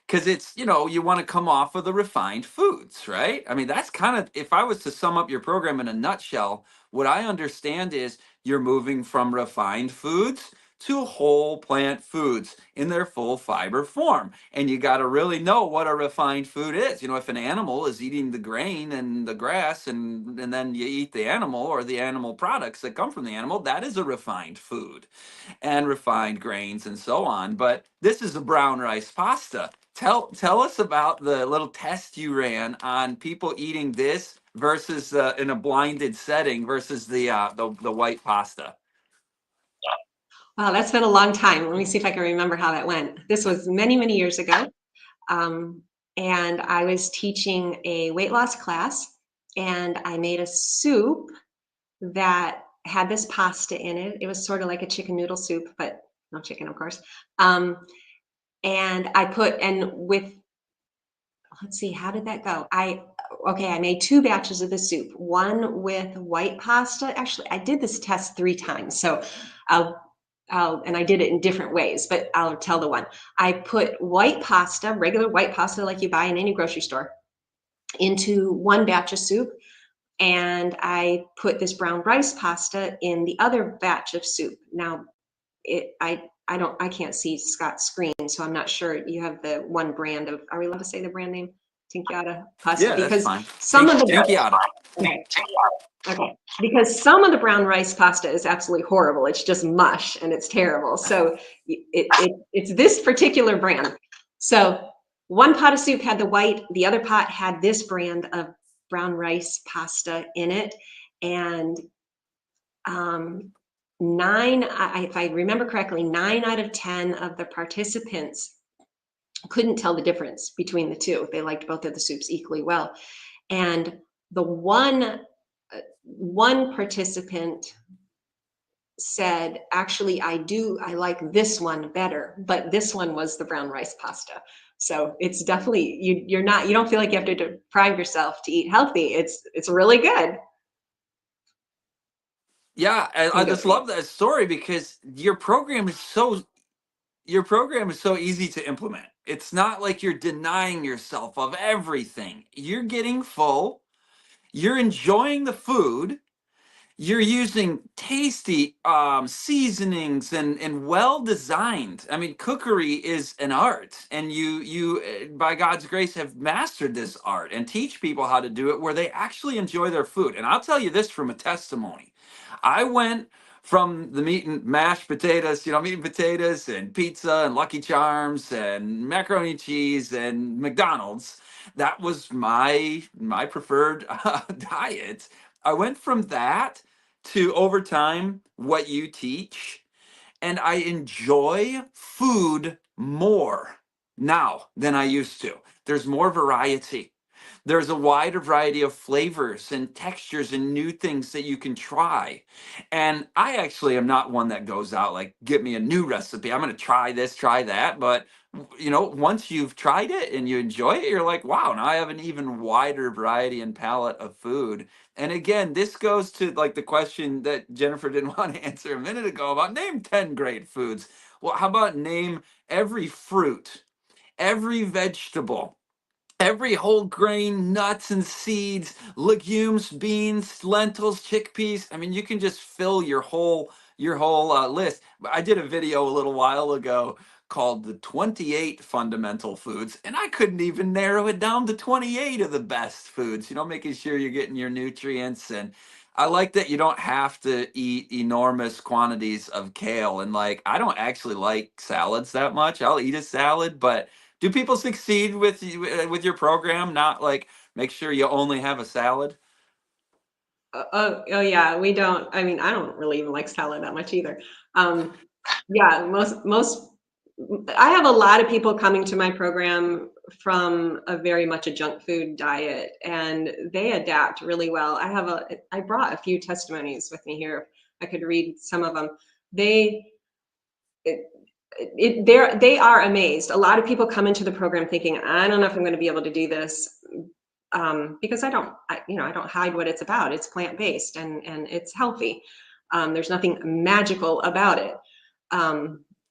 because it's, you want to come off of the refined foods, right? I mean, that's kind of, if I was to sum up your program in a nutshell, what I understand is you're moving from refined foods to whole plant foods in their full fiber form. And you got to really know what a refined food is. If an animal is eating the grain and the grass, and then you eat the animal or the animal products that come from the animal, that is a refined food, and refined grains and so on. But this is a brown rice pasta. Tell us about the little test you ran on people eating this versus in a blinded setting versus the white pasta. Wow, that's been a long time. Let me see if I can remember how that went. This was many, many years ago. Um, and I was teaching a weight loss class, and I made a soup that had this pasta in it. It was sort of like a chicken noodle soup, but no chicken, of course. And I put, and with, let's see, how did that go? I made 2 batches of the soup, one with white pasta. Actually, I did this test 3 times. So and I did it in different ways, but I'll tell the one. I put white pasta, regular white pasta like you buy in any grocery store, into one batch of soup. And I put this brown rice pasta in the other batch of soup. Now, I can't see Scott's screen, so I'm not sure. You have the one brand of, are we allowed to say the brand name? Tinkyada pasta? Yeah, that's Because fine. some of the, Tinkyada. okay, okay, because some of the brown rice pasta is absolutely horrible. It's just mush and it's terrible. So it's this particular brand. So one pot of soup had the white, the other pot had this brand of brown rice pasta in it. And if I remember correctly, 9 out of 10 of the participants couldn't tell the difference between the two. They liked both of the soups equally well. And the one participant said, actually, I like this one better, but this one was the brown rice pasta. So it's definitely, you don't feel like you have to deprive yourself to eat healthy. It's really good. Yeah, I just love that story, because your program is so easy to implement. It's not like you're denying yourself of everything. You're getting full, you're enjoying the food, you're using tasty seasonings and well designed. I mean, cookery is an art, and by God's grace have mastered this art and teach people how to do it where they actually enjoy their food. And I'll tell you this from a testimony. I went from the meat and mashed potatoes, meat and potatoes and pizza and Lucky Charms and macaroni and cheese and McDonald's. That was my preferred diet. I went from that to, over time, what you teach, and I enjoy food more now than I used to. There's more variety. There's a wider variety of flavors and textures and new things that you can try. And I actually am not one that goes out like, get me a new recipe. I'm going to try this, try that. But, once you've tried it and you enjoy it, you're like, wow, now I have an even wider variety and palette of food. And again, this goes to like the question that Jennifer didn't want to answer a minute ago about name 10 great foods. Well, how about name every fruit, every vegetable, every whole grain, nuts and seeds, legumes, beans, lentils, chickpeas. I mean, you can just fill your whole list. I did a video a little while ago called the 28 fundamental foods, and I couldn't even narrow it down to 28 of the best foods, making sure you're getting your nutrients. And I like that you don't have to eat enormous quantities of kale. And like, I don't actually like salads that much. I'll eat a salad, but do people succeed with your program? Not like make sure you only have a salad. Oh yeah, we don't. I mean, I don't really even like salad that much either. Um, yeah, most. I have a lot of people coming to my program from a very much a junk food diet, and they adapt really well. I brought a few testimonies with me here. I could read some of them. They it, they are amazed. A lot of people come into the program thinking, I don't know if I'm going to be able to do this, because I don't hide what it's about. It's plant-based and it's healthy. There's nothing magical about it,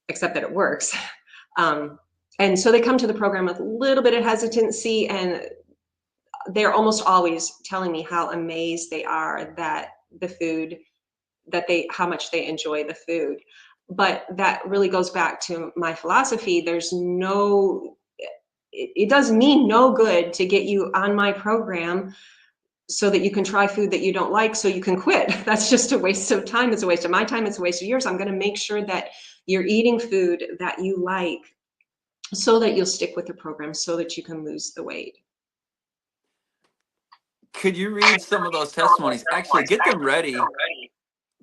except that it works. Um, and so they come to the program with a little bit of hesitancy, and they're almost always telling me how amazed they are that the food how much they enjoy the food. But that really goes back to my philosophy. It does me no good to get you on my program so that you can try food that you don't like so you can quit. That's just a waste of time. It's a waste of my time. It's a waste of yours. I'm going to make sure that you're eating food that you like so that you'll stick with the program so that you can lose the weight. Could you read some of those testimonies? Actually, get them ready.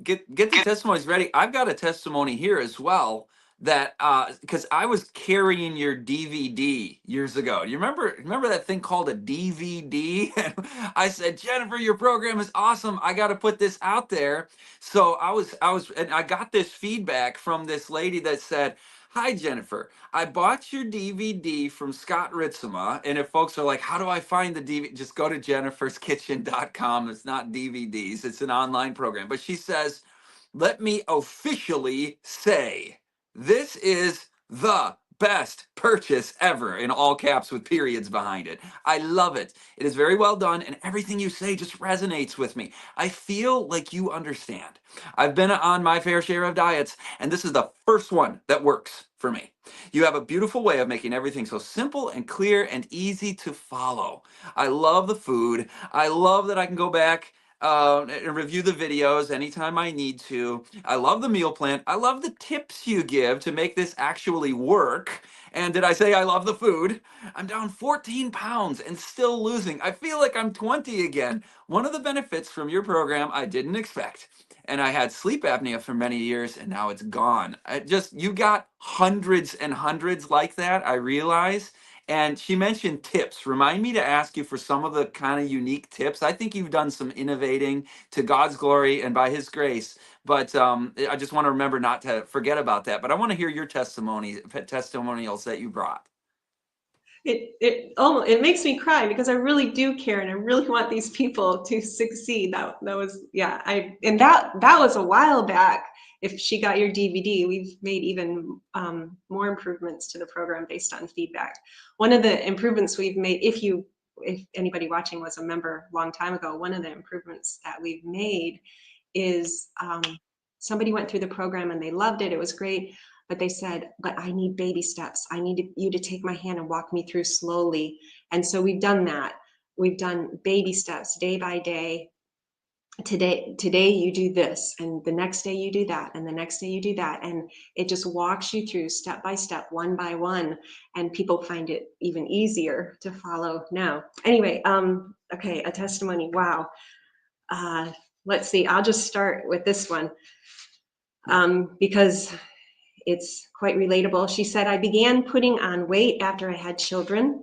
Get the testimonies ready. I've got a testimony here as well that because I was carrying your DVD years ago. You remember that thing called a DVD? And I said, Jennifer, your program is awesome. I got to put this out there. So and I got this feedback from this lady that said, hi, Jennifer. I bought your DVD from Scott Ritzema. And if folks are like, how do I find the DVD? Just go to jenniferskitchen.com. It's not DVDs, it's an online program. But she says, let me officially say, this is the best purchase ever, in all caps with periods behind it. I love it. It is very well done, and everything you say just resonates with me. I feel like you understand. I've been on my fair share of diets, and this is the first one that works for me. You have a beautiful way of making everything so simple and clear and easy to follow. I love the food. I love that I can go back and review the videos anytime I need to. I love the meal plan. I love the tips you give to make this actually work. And did I say I love the food? I'm down 14 pounds and still losing. I feel like I'm 20 again. One of the benefits from your program I didn't expect. And I had sleep apnea for many years, and now it's gone. You got hundreds and hundreds like that, I realize. And she mentioned tips. Remind me to ask you for some of the kind of unique tips. I think you've done some innovating to God's glory and by His grace. But I just want to remember not to forget about that. But I want to hear your testimonials that you brought. It makes me cry because I really do care and I really want these people to succeed. That was, yeah, that was a while back. If she got your DVD, we've made even more improvements to the program based on feedback. One of the improvements we've made, if anybody watching was a member a long time ago, one of the improvements that we've made is somebody went through the program and they loved it. It was great. But they said, but I need baby steps. I need you to take my hand and walk me through slowly. And so we've done that. We've done baby steps day by day. Today you do this, and the next day you do that, and the next day you do that, and it just walks you through step by step, one by one, and people find it even easier to follow now. Anyway, okay, a testimony. Wow. Let's see, I'll just start with this one because it's quite relatable. She said, I began putting on weight after I had children.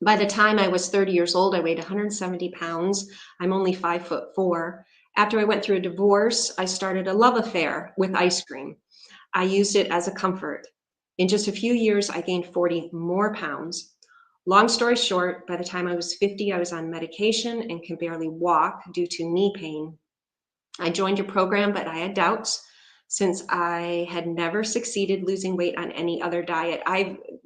By the time I was 30 years old, I weighed 170 pounds. I'm only 5'4". After I went through a divorce, I started a love affair with ice cream. I used it as a comfort. In just a few years, I gained 40 more pounds. Long story short, by the time I was 50, I was on medication and could barely walk due to knee pain. I joined your program, but I had doubts since I had never succeeded losing weight on any other diet.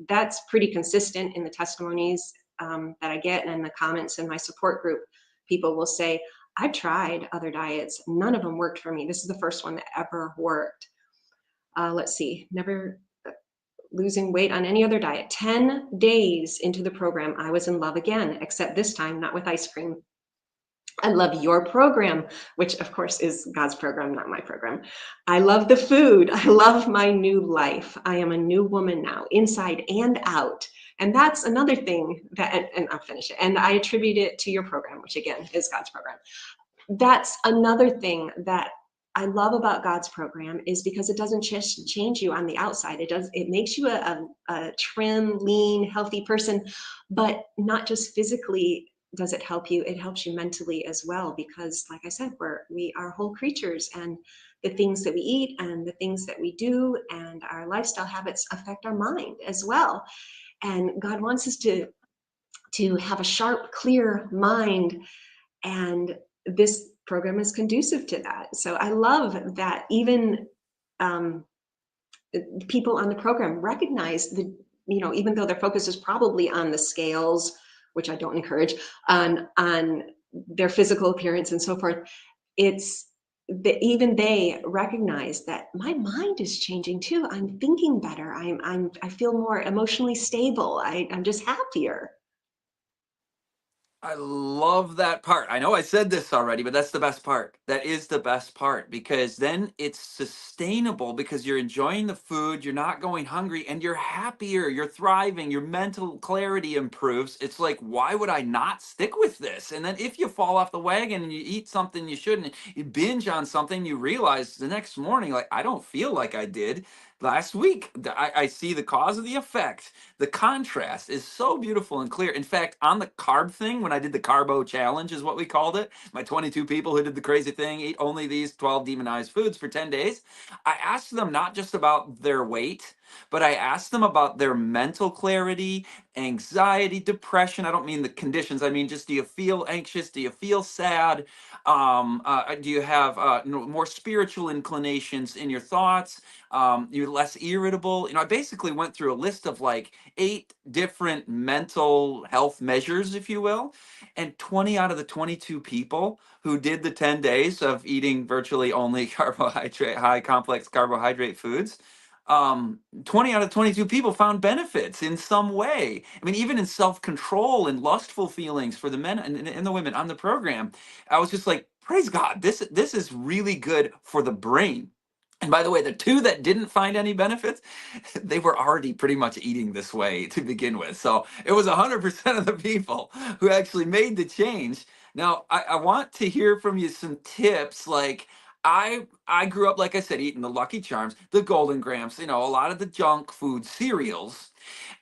That's pretty consistent in the testimonies that I get and in the comments in my support group. People will say, I've tried other diets. None of them worked for me. This is the first one that ever worked. Let's see, never losing weight on any other diet. 10 days into the program, I was in love again, except this time not with ice cream. I love your program, which of course is God's program, not my program. I love the food. I love my new life. I am a new woman now, inside and out. And that's another thing that, and I'll finish it. And I attribute it to your program, which again is God's program. That's another thing that I love about God's program is because it doesn't just change you on the outside. It makes you a trim, lean, healthy person, but not just physically does it help you, it helps you mentally as well, because like I said, we are whole creatures, and the things that we eat and the things that we do and our lifestyle habits affect our mind as well. And God wants us to have a sharp, clear mind, and this program is conducive to that. So I love that even people on the program recognize the, even though their focus is probably on the scales, which I don't encourage, on their physical appearance and so forth, it's that even they recognize that my mind is changing too. I'm thinking better. I feel more emotionally stable. I'm just happier. I love that part. I know I said this already, but that's the best part. That is the best part, because then it's sustainable because you're enjoying the food, you're not going hungry, and you're happier, you're thriving, your mental clarity improves. It's like, why would I not stick with this? And then if you fall off the wagon and you eat something you shouldn't, you binge on something, you realize the next morning, like, I don't feel like I did last week. I see the cause of the effect. The contrast is so beautiful and clear. In fact, on the carb thing, when I did the carbo challenge, is what we called it, my 22 people who did the crazy thing, eat only these 12 demonized foods for 10 days, I asked them not just about their weight, but I asked them about their mental clarity, anxiety, depression. I don't mean the conditions. I mean, just, do you feel anxious? Do you feel sad? Do you have more spiritual inclinations in your thoughts? You're less irritable. I basically went through a list of like 8 different mental health measures, if you will. And 20 out of the 22 people who did the 10 days of eating virtually only high complex carbohydrate foods, 20 out of 22 people found benefits in some way. I mean, even in self-control and lustful feelings for the men and the women on the program. I was just like, praise God, this is really good for the brain. And by the way, the 2 that didn't find any benefits, they were already pretty much eating this way to begin with. So it was 100% of the people who actually made the change. Now, I want to hear from you some tips. Like, I grew up, like I said, eating the Lucky Charms, the Golden Grams, a lot of the junk food cereals.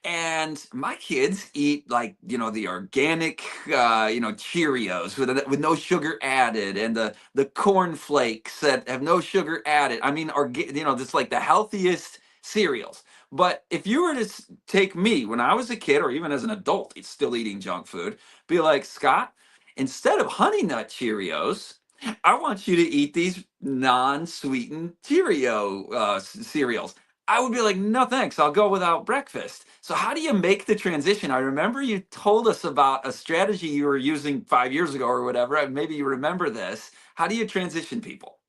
And my kids eat, like, the organic, Cheerios with no sugar added, and the corn flakes that have no sugar added. I mean, just like the healthiest cereals. But if you were to take me when I was a kid, or even as an adult, it's still eating junk food, be like, Scott, instead of Honey Nut Cheerios, I want you to eat these non-sweetened Cheerio cereals. I would be like, no thanks, I'll go without breakfast. So how do you make the transition? I remember you told us about a strategy you were using 5 years ago or whatever. Maybe you remember this. How do you transition people?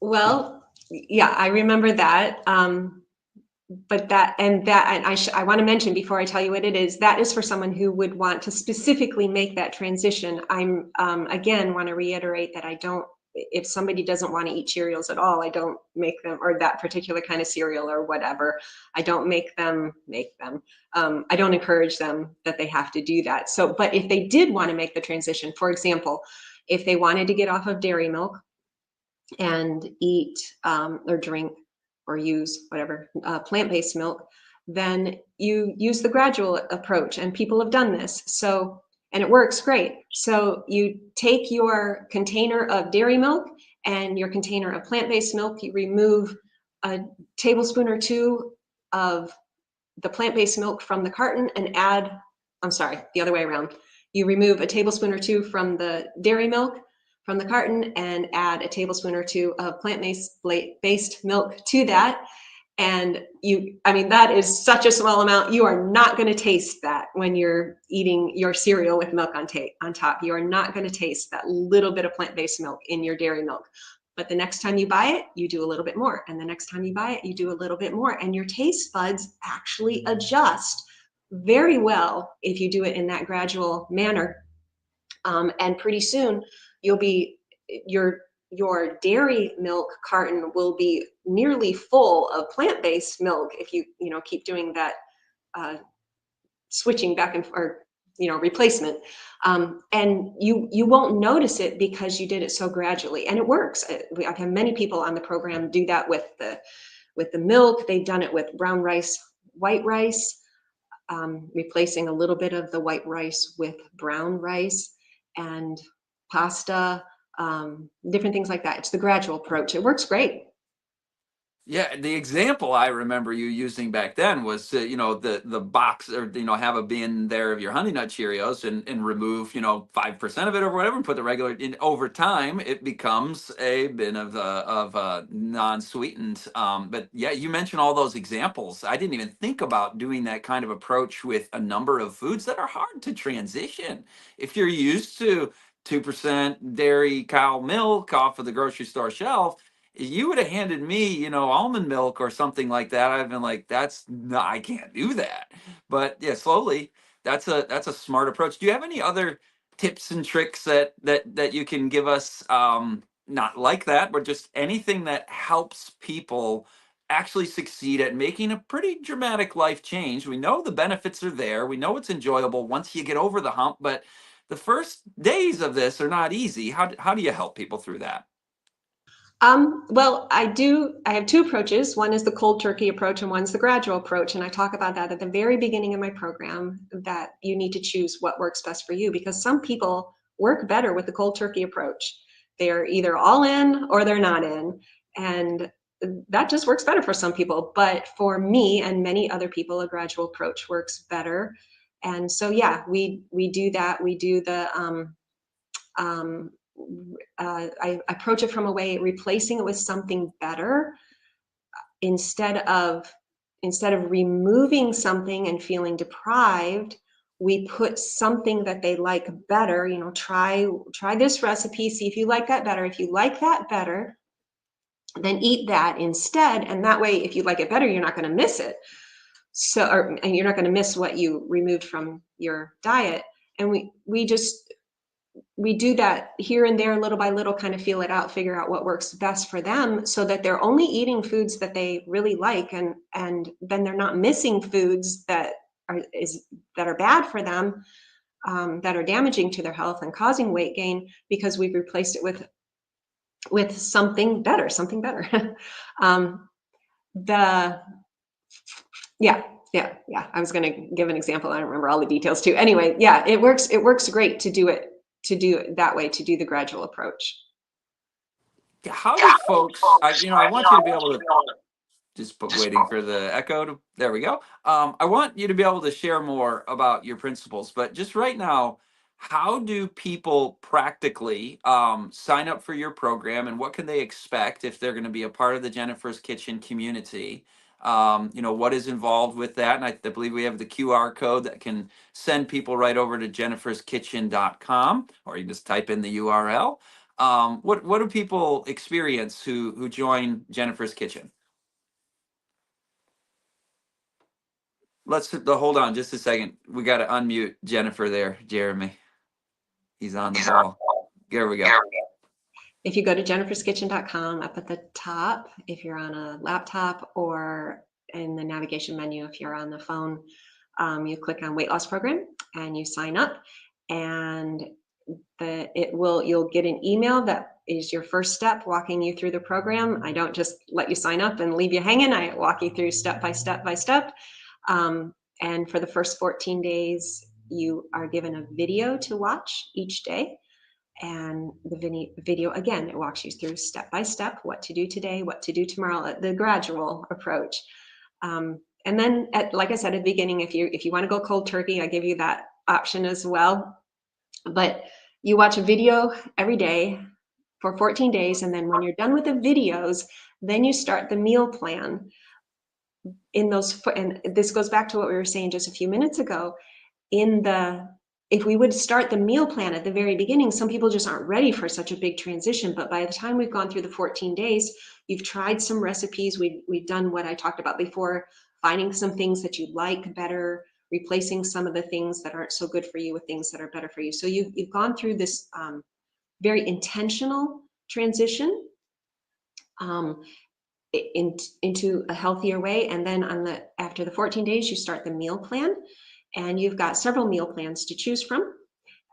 Well, yeah, I remember that. But I want to mention before I tell you what it is, that is for someone who would want to specifically make that transition. I'm again want to reiterate that I don't, if somebody doesn't want to eat Cheerios at all, I don't make them, or that particular kind of cereal or whatever, I don't make them. I don't encourage them that they have to do that. So, but if they did want to make the transition, for example, if they wanted to get off of dairy milk and eat or drink or use whatever plant-based milk, then you use the gradual approach, and people have done this. So, and it works great. So you take your container of dairy milk and your container of plant-based milk, you remove a tablespoon or two of the plant-based milk from the carton and add, I'm sorry, the other way around. You remove a tablespoon or two from the dairy milk from the carton and add a tablespoon or two of plant-based milk to that. And I mean, that is such a small amount. You are not going to taste that when you're eating your cereal with milk on top. You are not going to taste that little bit of plant-based milk in your dairy milk. But the next time you buy it, you do a little bit more. And the next time you buy it, you do a little bit more. And your taste buds actually adjust very well if you do it in that gradual manner. And pretty soon you'll be, your dairy milk carton will be nearly full of plant-based milk if you keep doing that switching back and or replacement, and you won't notice it because you did it so gradually, and it works. I've had many people on the program do that with the milk. They've done it with brown rice, white rice, replacing a little bit of the white rice with brown rice, and pasta, different things like that. It's the gradual approach. It works great. Yeah, the example I remember you using back then was, the box, or have a bin there of your Honey Nut Cheerios, and remove 5% of it or whatever, and put the regular in. Over time, it becomes a bin of non-sweetened. But yeah, you mentioned all those examples. I didn't even think about doing that kind of approach with a number of foods that are hard to transition. If you're used to 2% dairy cow milk off of the grocery store shelf, you would have handed me, almond milk or something like that, I've been like, that's no, I can't do that. But yeah, slowly, that's a smart approach. Do you have any other tips and tricks that you can give us? Not like that, but just anything that helps people actually succeed at making a pretty dramatic life change. We know the benefits are there. We know it's enjoyable once you get over the hump, but the first days of this are not easy. How do you help people through that? Well, I have two approaches. One is the cold turkey approach and one's the gradual approach. And I talk about that at the very beginning of my program, that you need to choose what works best for you, because some people work better with the cold turkey approach. They're either all in or they're not in. And that just works better for some people. But for me and many other people, a gradual approach works better. And so, yeah, we do that. We do the um, I approach it from a way replacing it with something better, instead of removing something and feeling deprived. We put something that they like better. Try this recipe, see if you like that better. If you like that better, then eat that instead. And that way, if you like it better, you're not going to miss it. And you're not going to miss what you removed from your diet. And we do that here and there, little by little, kind of feel it out, figure out what works best for them, so that they're only eating foods that they really like, and then they're not missing foods that are bad for them, that are damaging to their health and causing weight gain, because we've replaced it with something better, um, the yeah, yeah. I was going to give an example. I don't remember all the details too. Anyway, yeah, it works great to do it that way, to do the gradual approach. How do folks, I want you to be able to just put, waiting for the echo to, there we go. I want you to be able to share more about your principles, but just right now, How do people practically sign up for your program, and what can they expect if they're going to be a part of the Jennifer's Kitchen community? What is involved with that? And I believe we have the QR code that can send people right over to jenniferskitchen.com, or you just type in the URL. What do people experience who join Jennifer's Kitchen? Hold on just a second. We got to unmute Jennifer there, Jeremy. He's on the ball. There we go. If you go to jenniferskitchen.com, up at the top, if you're on a laptop, or in the navigation menu, if you're on the phone, you click on weight loss program and you sign up, and you'll get an email that is your first step walking you through the program. I don't just let you sign up and leave you hanging. I walk you through step by step by step. And for the first 14 days, you are given a video to watch each day. And the video, again, it walks you through step by step what to do today, what to do tomorrow, the gradual approach. And then, like I said at the beginning, if you want to go cold turkey, I give you that option as well. But you watch a video every day for 14 days, and then when you're done with the videos, then you start the meal plan. And this goes back to what we were saying just a few minutes ago. If we would start the meal plan at the very beginning, some people just aren't ready for such a big transition. But by the time we've gone through the 14 days, you've tried some recipes. We've done what I talked about before, finding some things that you like better, replacing some of the things that aren't so good for you with things that are better for you. So you've gone through this very intentional transition into a healthier way. And then after the 14 days, you start the meal plan, and you've got several meal plans to choose from.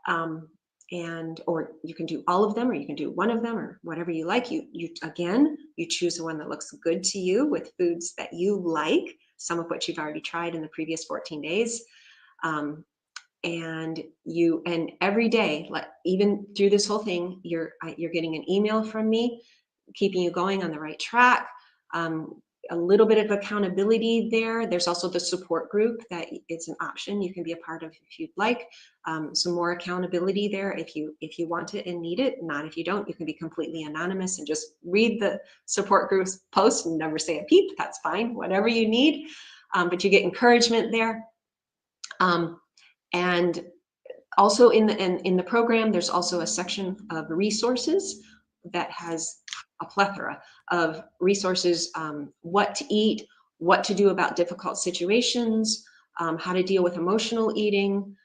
Or you can do all of them, or you can do one of them, or whatever you like. You choose the one that looks good to you with foods that you like, some of which you've already tried in the previous 14 days. And every day, even through this whole thing, you're getting an email from me, keeping you going on the right track. A little bit of accountability there. There's also the support group that it's an option you can be a part of if you'd like. Some more accountability there if you want it and need it. Not if you don't. You can be completely anonymous and just read the support group's post and never say a peep. That's fine. Whatever you need, but you get encouragement there. And also in the program, there's also a section of resources that has a plethora of resources, what to eat, what to do about difficult situations, how to deal with emotional eating,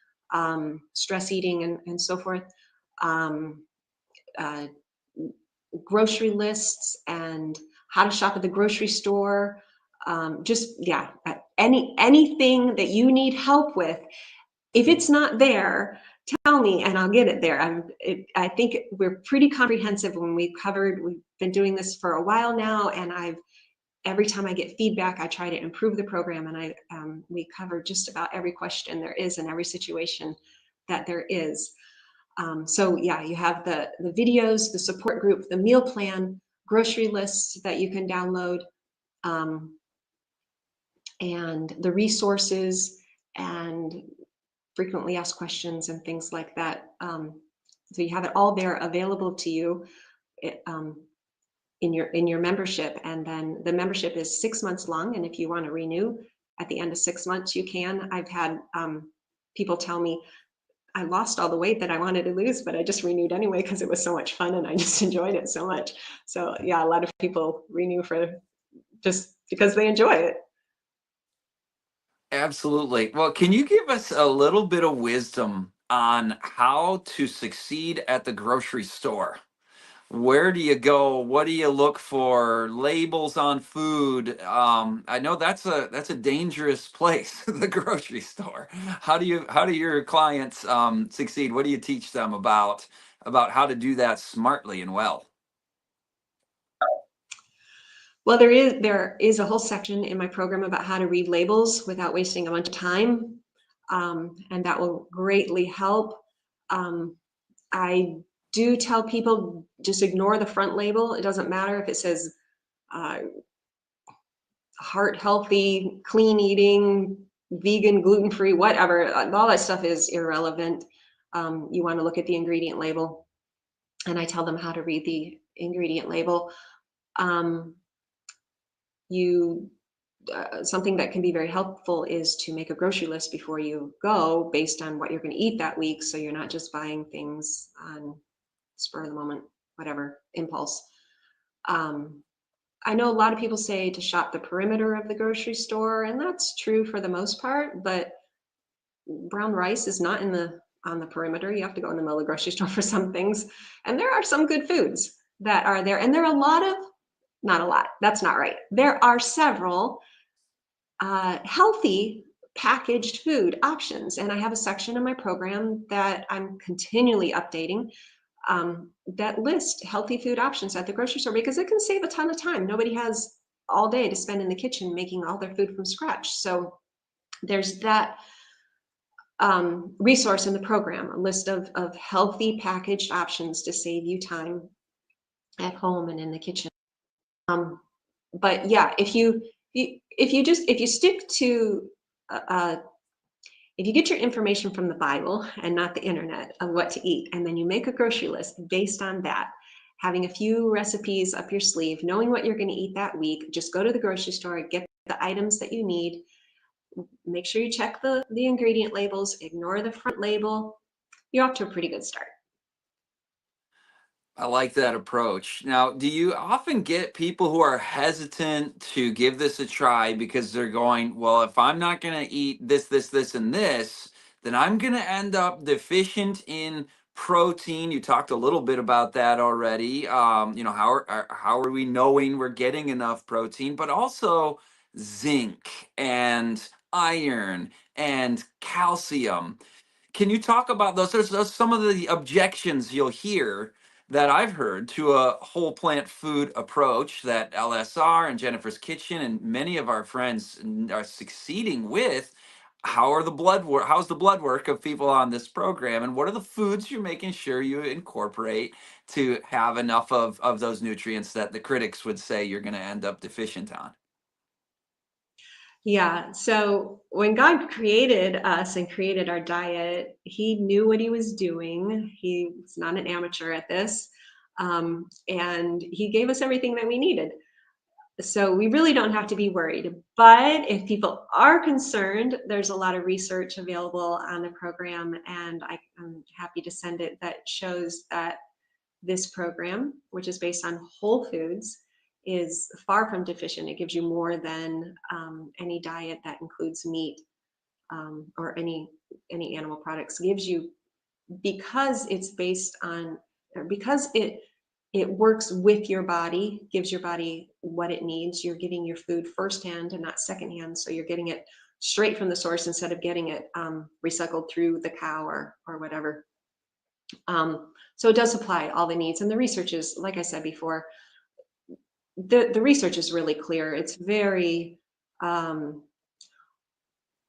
stress eating, and so forth, grocery lists, and how to shop at the grocery store. Anything that you need help with. If it's not there, tell me and I'll get it there. I think we're pretty comprehensive when we've been doing this for a while now, and every time I get feedback, I try to improve the program, and we cover just about every question there is in every situation that there is. So yeah, you have the videos, the support group, the meal plan, grocery lists that you can download, and the resources, and frequently asked questions and things like that. So you have it all there available to you in your membership. And then the membership is 6 months long. And if you want to renew at the end of 6 months, you can. I've had people tell me, I lost all the weight that I wanted to lose, but I just renewed anyway because it was so much fun and I just enjoyed it so much. So yeah, a lot of people renew for just because they enjoy it. Absolutely. Well, can you give us a little bit of wisdom on how to succeed at the grocery store? Where do you go? What do you look for? Labels on food. I know that's a dangerous place, the grocery store. How do your clients succeed? What do you teach them about how to do that smartly and well? Well, there is a whole section in my program about how to read labels without wasting a bunch of time, and that will greatly help. I do tell people just ignore the front label. It doesn't matter if it says heart healthy, clean eating, vegan, gluten-free, whatever. All that stuff is irrelevant. You want to look at the ingredient label, and I tell them how to read the ingredient label. Um, you Something that can be very helpful is to make a grocery list before you go based on what you're going to eat that week, so you're not just buying things on spur of the moment, whatever, impulse. Um, I know a lot of people say to shop the perimeter of the grocery store, and that's true for the most part, but brown rice is not in the on the perimeter. You have to go in the middle of the grocery store for some things. And there are some good foods that are there. And there are a lot of, not a lot, that's not right. There are several healthy packaged food options. And I have a section in my program that I'm continually updating that list healthy food options at the grocery store, because it can save a ton of time. Nobody has all day to spend in the kitchen making all their food from scratch. So there's that resource in the program, a list of healthy packaged options to save you time at home and in the kitchen. But yeah, if you stick to uh, if you get your information from the Bible and not the internet of what to eat, and then you make a grocery list based on that, having a few recipes up your sleeve, knowing what you're going to eat that week, just go to the grocery store, get the items that you need, make sure you check the ingredient labels, ignore the front label. You're off to a pretty good start. I like that approach. Now, do you often get people who are hesitant to give this a try because they're going, well, if I'm not going to eat this, and this, then I'm going to end up deficient in protein? You talked a little bit about that already. How are we knowing we're getting enough protein, but also zinc and iron and calcium? Can you talk about those? There's some of the objections you'll hear that I've heard to a whole plant food approach that LSR and Jennifer's Kitchen and many of our friends are succeeding with. How's the blood work of people on this program, and what are the foods you're making sure you incorporate to have enough of those nutrients that the critics would say you're going to end up deficient on? Yeah. So when God created us and created our diet, He knew what He was doing. He was not an amateur at this. And He gave us everything that we needed. So we really don't have to be worried. But if people are concerned, there's a lot of research available on the program, and I'm happy to send it, that shows that this program, which is based on whole foods, is far from deficient. It gives you more than any diet that includes meat or any animal products. Gives you, because it's based on, because it works with your body, gives your body what it needs. You're getting your food firsthand and not secondhand, so you're getting it straight from the source instead of getting it recycled through the cow or whatever. So it does supply all the needs, and the research is, like I said before, the research is really clear. It's very,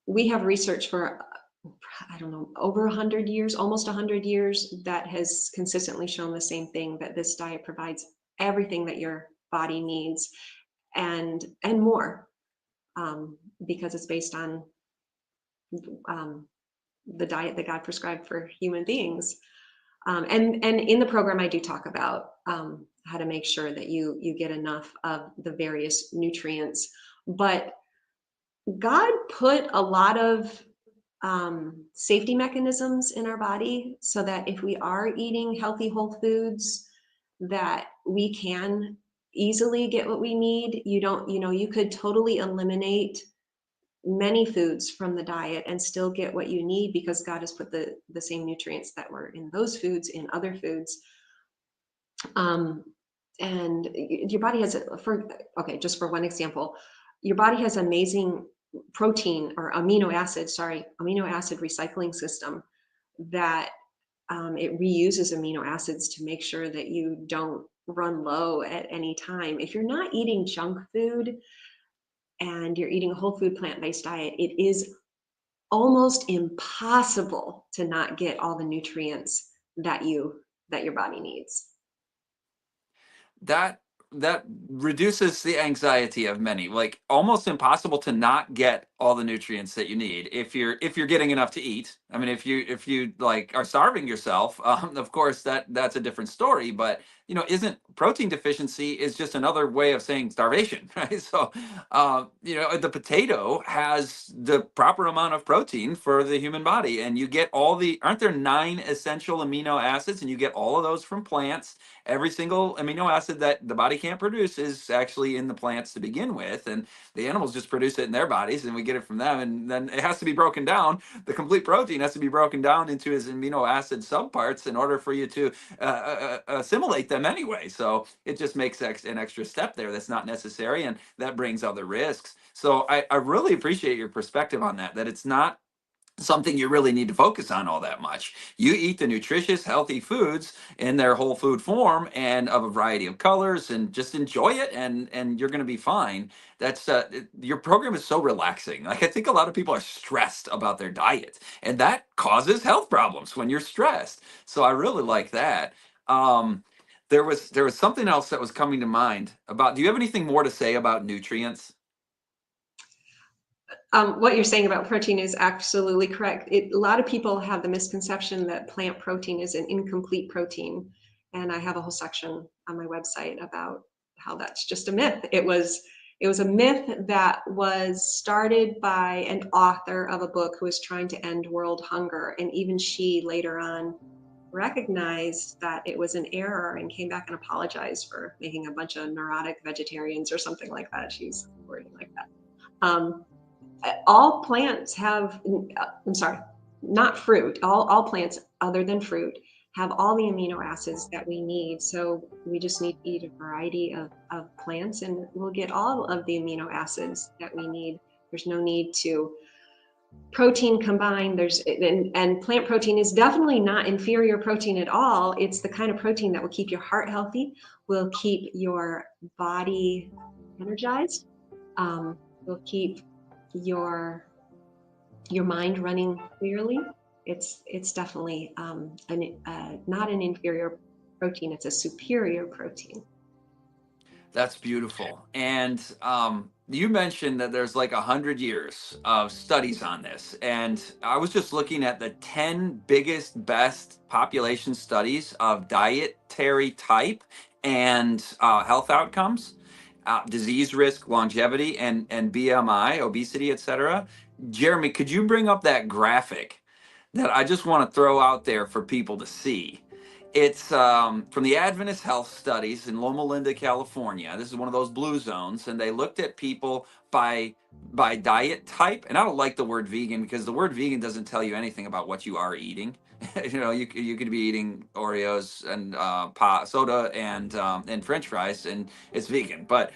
we have research for, I don't know, over 100 years, almost 100 years, that has consistently shown the same thing, that this diet provides everything that your body needs and more, because it's based on um, the diet that God prescribed for human beings. And in the program, I do talk about how to make sure that you get enough of the various nutrients. But God put a lot of safety mechanisms in our body so that if we are eating healthy whole foods, that we can easily get what we need. You could totally eliminate many foods from the diet and still get what you need, because God has put the same nutrients that were in those foods in other foods. Um, and your body has, just for one example, your body has amazing protein or amino acid recycling system that it reuses amino acids to make sure that you don't run low at any time. If you're not eating junk food and you're eating a whole food plant-based diet, it is almost impossible to not get all the nutrients that your body needs. That that reduces the anxiety of many. Like almost impossible to not get all the nutrients that you need if you're getting enough to eat. I mean, if you like are starving yourself, of course that's a different story. But isn't protein deficiency is just another way of saying starvation, right? So, the potato has the proper amount of protein for the human body, and you get all the aren't there 9 essential amino acids, and you get all of those from plants. Every single amino acid that the body can't produce is actually in the plants to begin with, and the animals just produce it in their bodies, and we get it from them, and then it has to be broken down. The complete protein has to be broken down into its amino acid subparts in order for you to assimilate them anyway. So it just makes an extra step there that's not necessary, and that brings other risks. So I really appreciate your perspective on that it's not something you really need to focus on all that much. You eat the nutritious, healthy foods in their whole food form and of a variety of colors, and just enjoy it, and you're going to be fine. Your program is so relaxing. Like I think a lot of people are stressed about their diet, and that causes health problems when you're stressed. So I really like that. Um, there was something else that was coming to mind about. Do you have anything more to say about nutrients? What you're saying about protein is absolutely correct. A lot of people have the misconception that plant protein is an incomplete protein. And I have a whole section on my website about how that's just a myth. It was a myth that was started by an author of a book who was trying to end world hunger. And even she later on recognized that it was an error and came back and apologized for making a bunch of neurotic vegetarians or something like that. She's wording like that. Um, all plants have, I'm sorry, not fruit, all plants other than fruit have all the amino acids that we need. So we just need to eat a variety of plants and we'll get all of the amino acids that we need. There's no need to protein combined. And plant protein is definitely not inferior protein at all. It's the kind of protein that will keep your heart healthy, will keep your body energized, will keep your mind running clearly. It's definitely not an inferior protein. It's a superior protein. That's beautiful. And you mentioned that there's like 100 years of studies on this. And I was just looking at the 10 biggest, best population studies of dietary type and health outcomes, disease risk, longevity, and BMI, obesity, etc. Jeremy, could you bring up that graphic that I just want to throw out there for people to see? It's from the Adventist Health Studies in Loma Linda, California. This is one of those blue zones, and they looked at people by diet type. And I don't like the word vegan because the word vegan doesn't tell you anything about what you are eating. You could be eating Oreos and soda and French fries, and it's vegan. But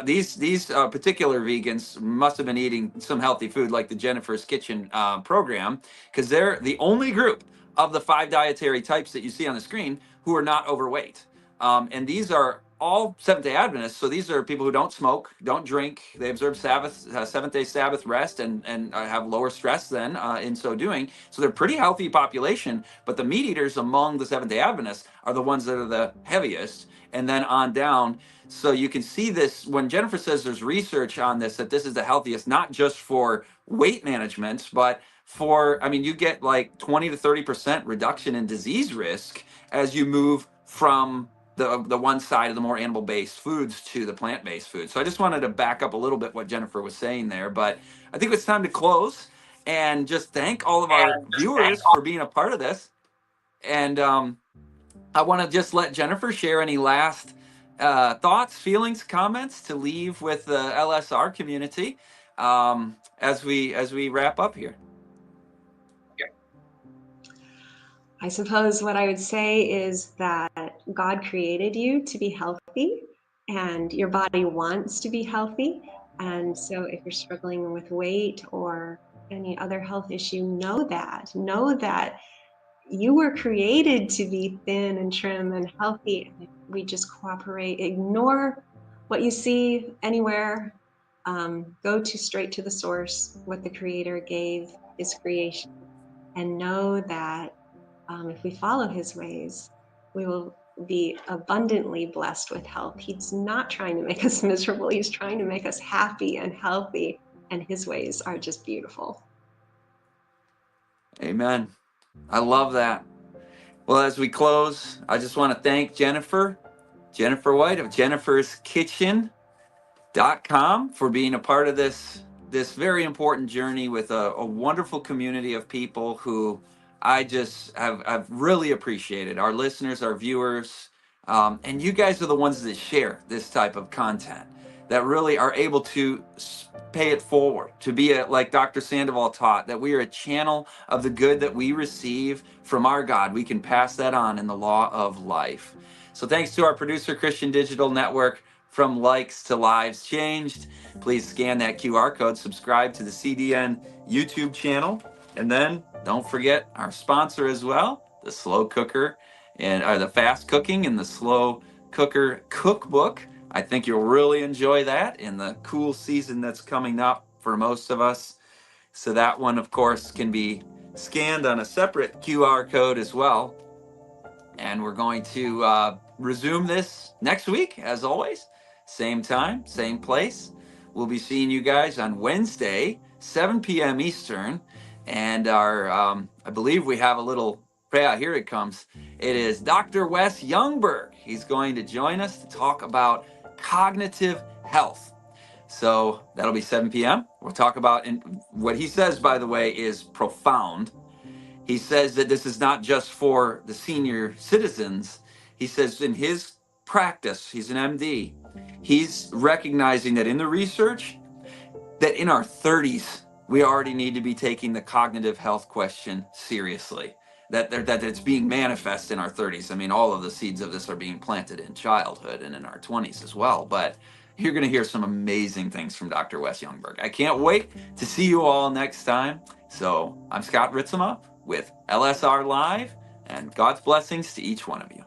these particular vegans must have been eating some healthy food, like the Jennifer's Kitchen program, because they're the only group of the 5 dietary types that you see on the screen who are not overweight. And these are all Seventh day Adventists. So these are people who don't smoke, don't drink. They observe Sabbath, Seventh day Sabbath rest, and have lower stress then in so doing. So they're a pretty healthy population. But the meat eaters among the Seventh day Adventists are the ones that are the heaviest. And then on down. So you can see this when Jennifer says there's research on this, that this is the healthiest, not just for weight management, but I mean, you get like 20 to 30% reduction in disease risk as you move from the one side of the more animal-based foods to the plant-based foods. So I just wanted to back up a little bit what Jennifer was saying there, but I think it's time to close and just thank all of our viewers for being a part of this. And I want to just let Jennifer share any last thoughts, feelings, comments to leave with the LSR community as we wrap up here. I suppose what I would say is that God created you to be healthy and your body wants to be healthy. And so if you're struggling with weight or any other health issue, know that you were created to be thin and trim and healthy. And if we just cooperate, ignore what you see anywhere, go to straight to the source, what the Creator gave, His creation, and know that if we follow His ways, we will be abundantly blessed with health. He's not trying to make us miserable. He's trying to make us happy and healthy, and his ways are just beautiful. Amen. I love that. Well, as we close, I just want to thank Jennifer White of Jennifer's Kitchen.com for being a part of this very important journey with a wonderful community of people who I just have really appreciated. Our listeners, our viewers, and you guys are the ones that share this type of content that really are able to pay it forward, to be like Dr. Sandoval taught, that we are a channel of the good that we receive from our God. We can pass that on in the law of life. So thanks to our producer, Christian Digital Network. From likes to lives changed, please scan that QR code, subscribe to the CDN YouTube channel, and then don't forget our sponsor as well, the Slow Cooker and the Fast Cooking and the Slow Cooker Cookbook. I think you'll really enjoy that in the cool season that's coming up for most of us. So that one, of course, can be scanned on a separate QR code as well. And we're going to resume this next week, as always. Same time, same place. We'll be seeing you guys on Wednesday, 7 p.m. Eastern. And I believe we have a little, yeah, here it comes. It is Dr. Wes Youngberg. He's going to join us to talk about cognitive health. So that'll be 7 p.m. We'll talk about, and what he says, by the way, is profound. He says that this is not just for the senior citizens. He says in his practice, he's an MD, he's recognizing that in the research, that in our 30s, we already need to be taking the cognitive health question seriously. That it's being manifest in our 30s. I mean, all of the seeds of this are being planted in childhood and in our 20s as well. But you're going to hear some amazing things from Dr. Wes Youngberg. I can't wait to see you all next time. So I'm Scott Ritzema with LSR Live, and God's blessings to each one of you.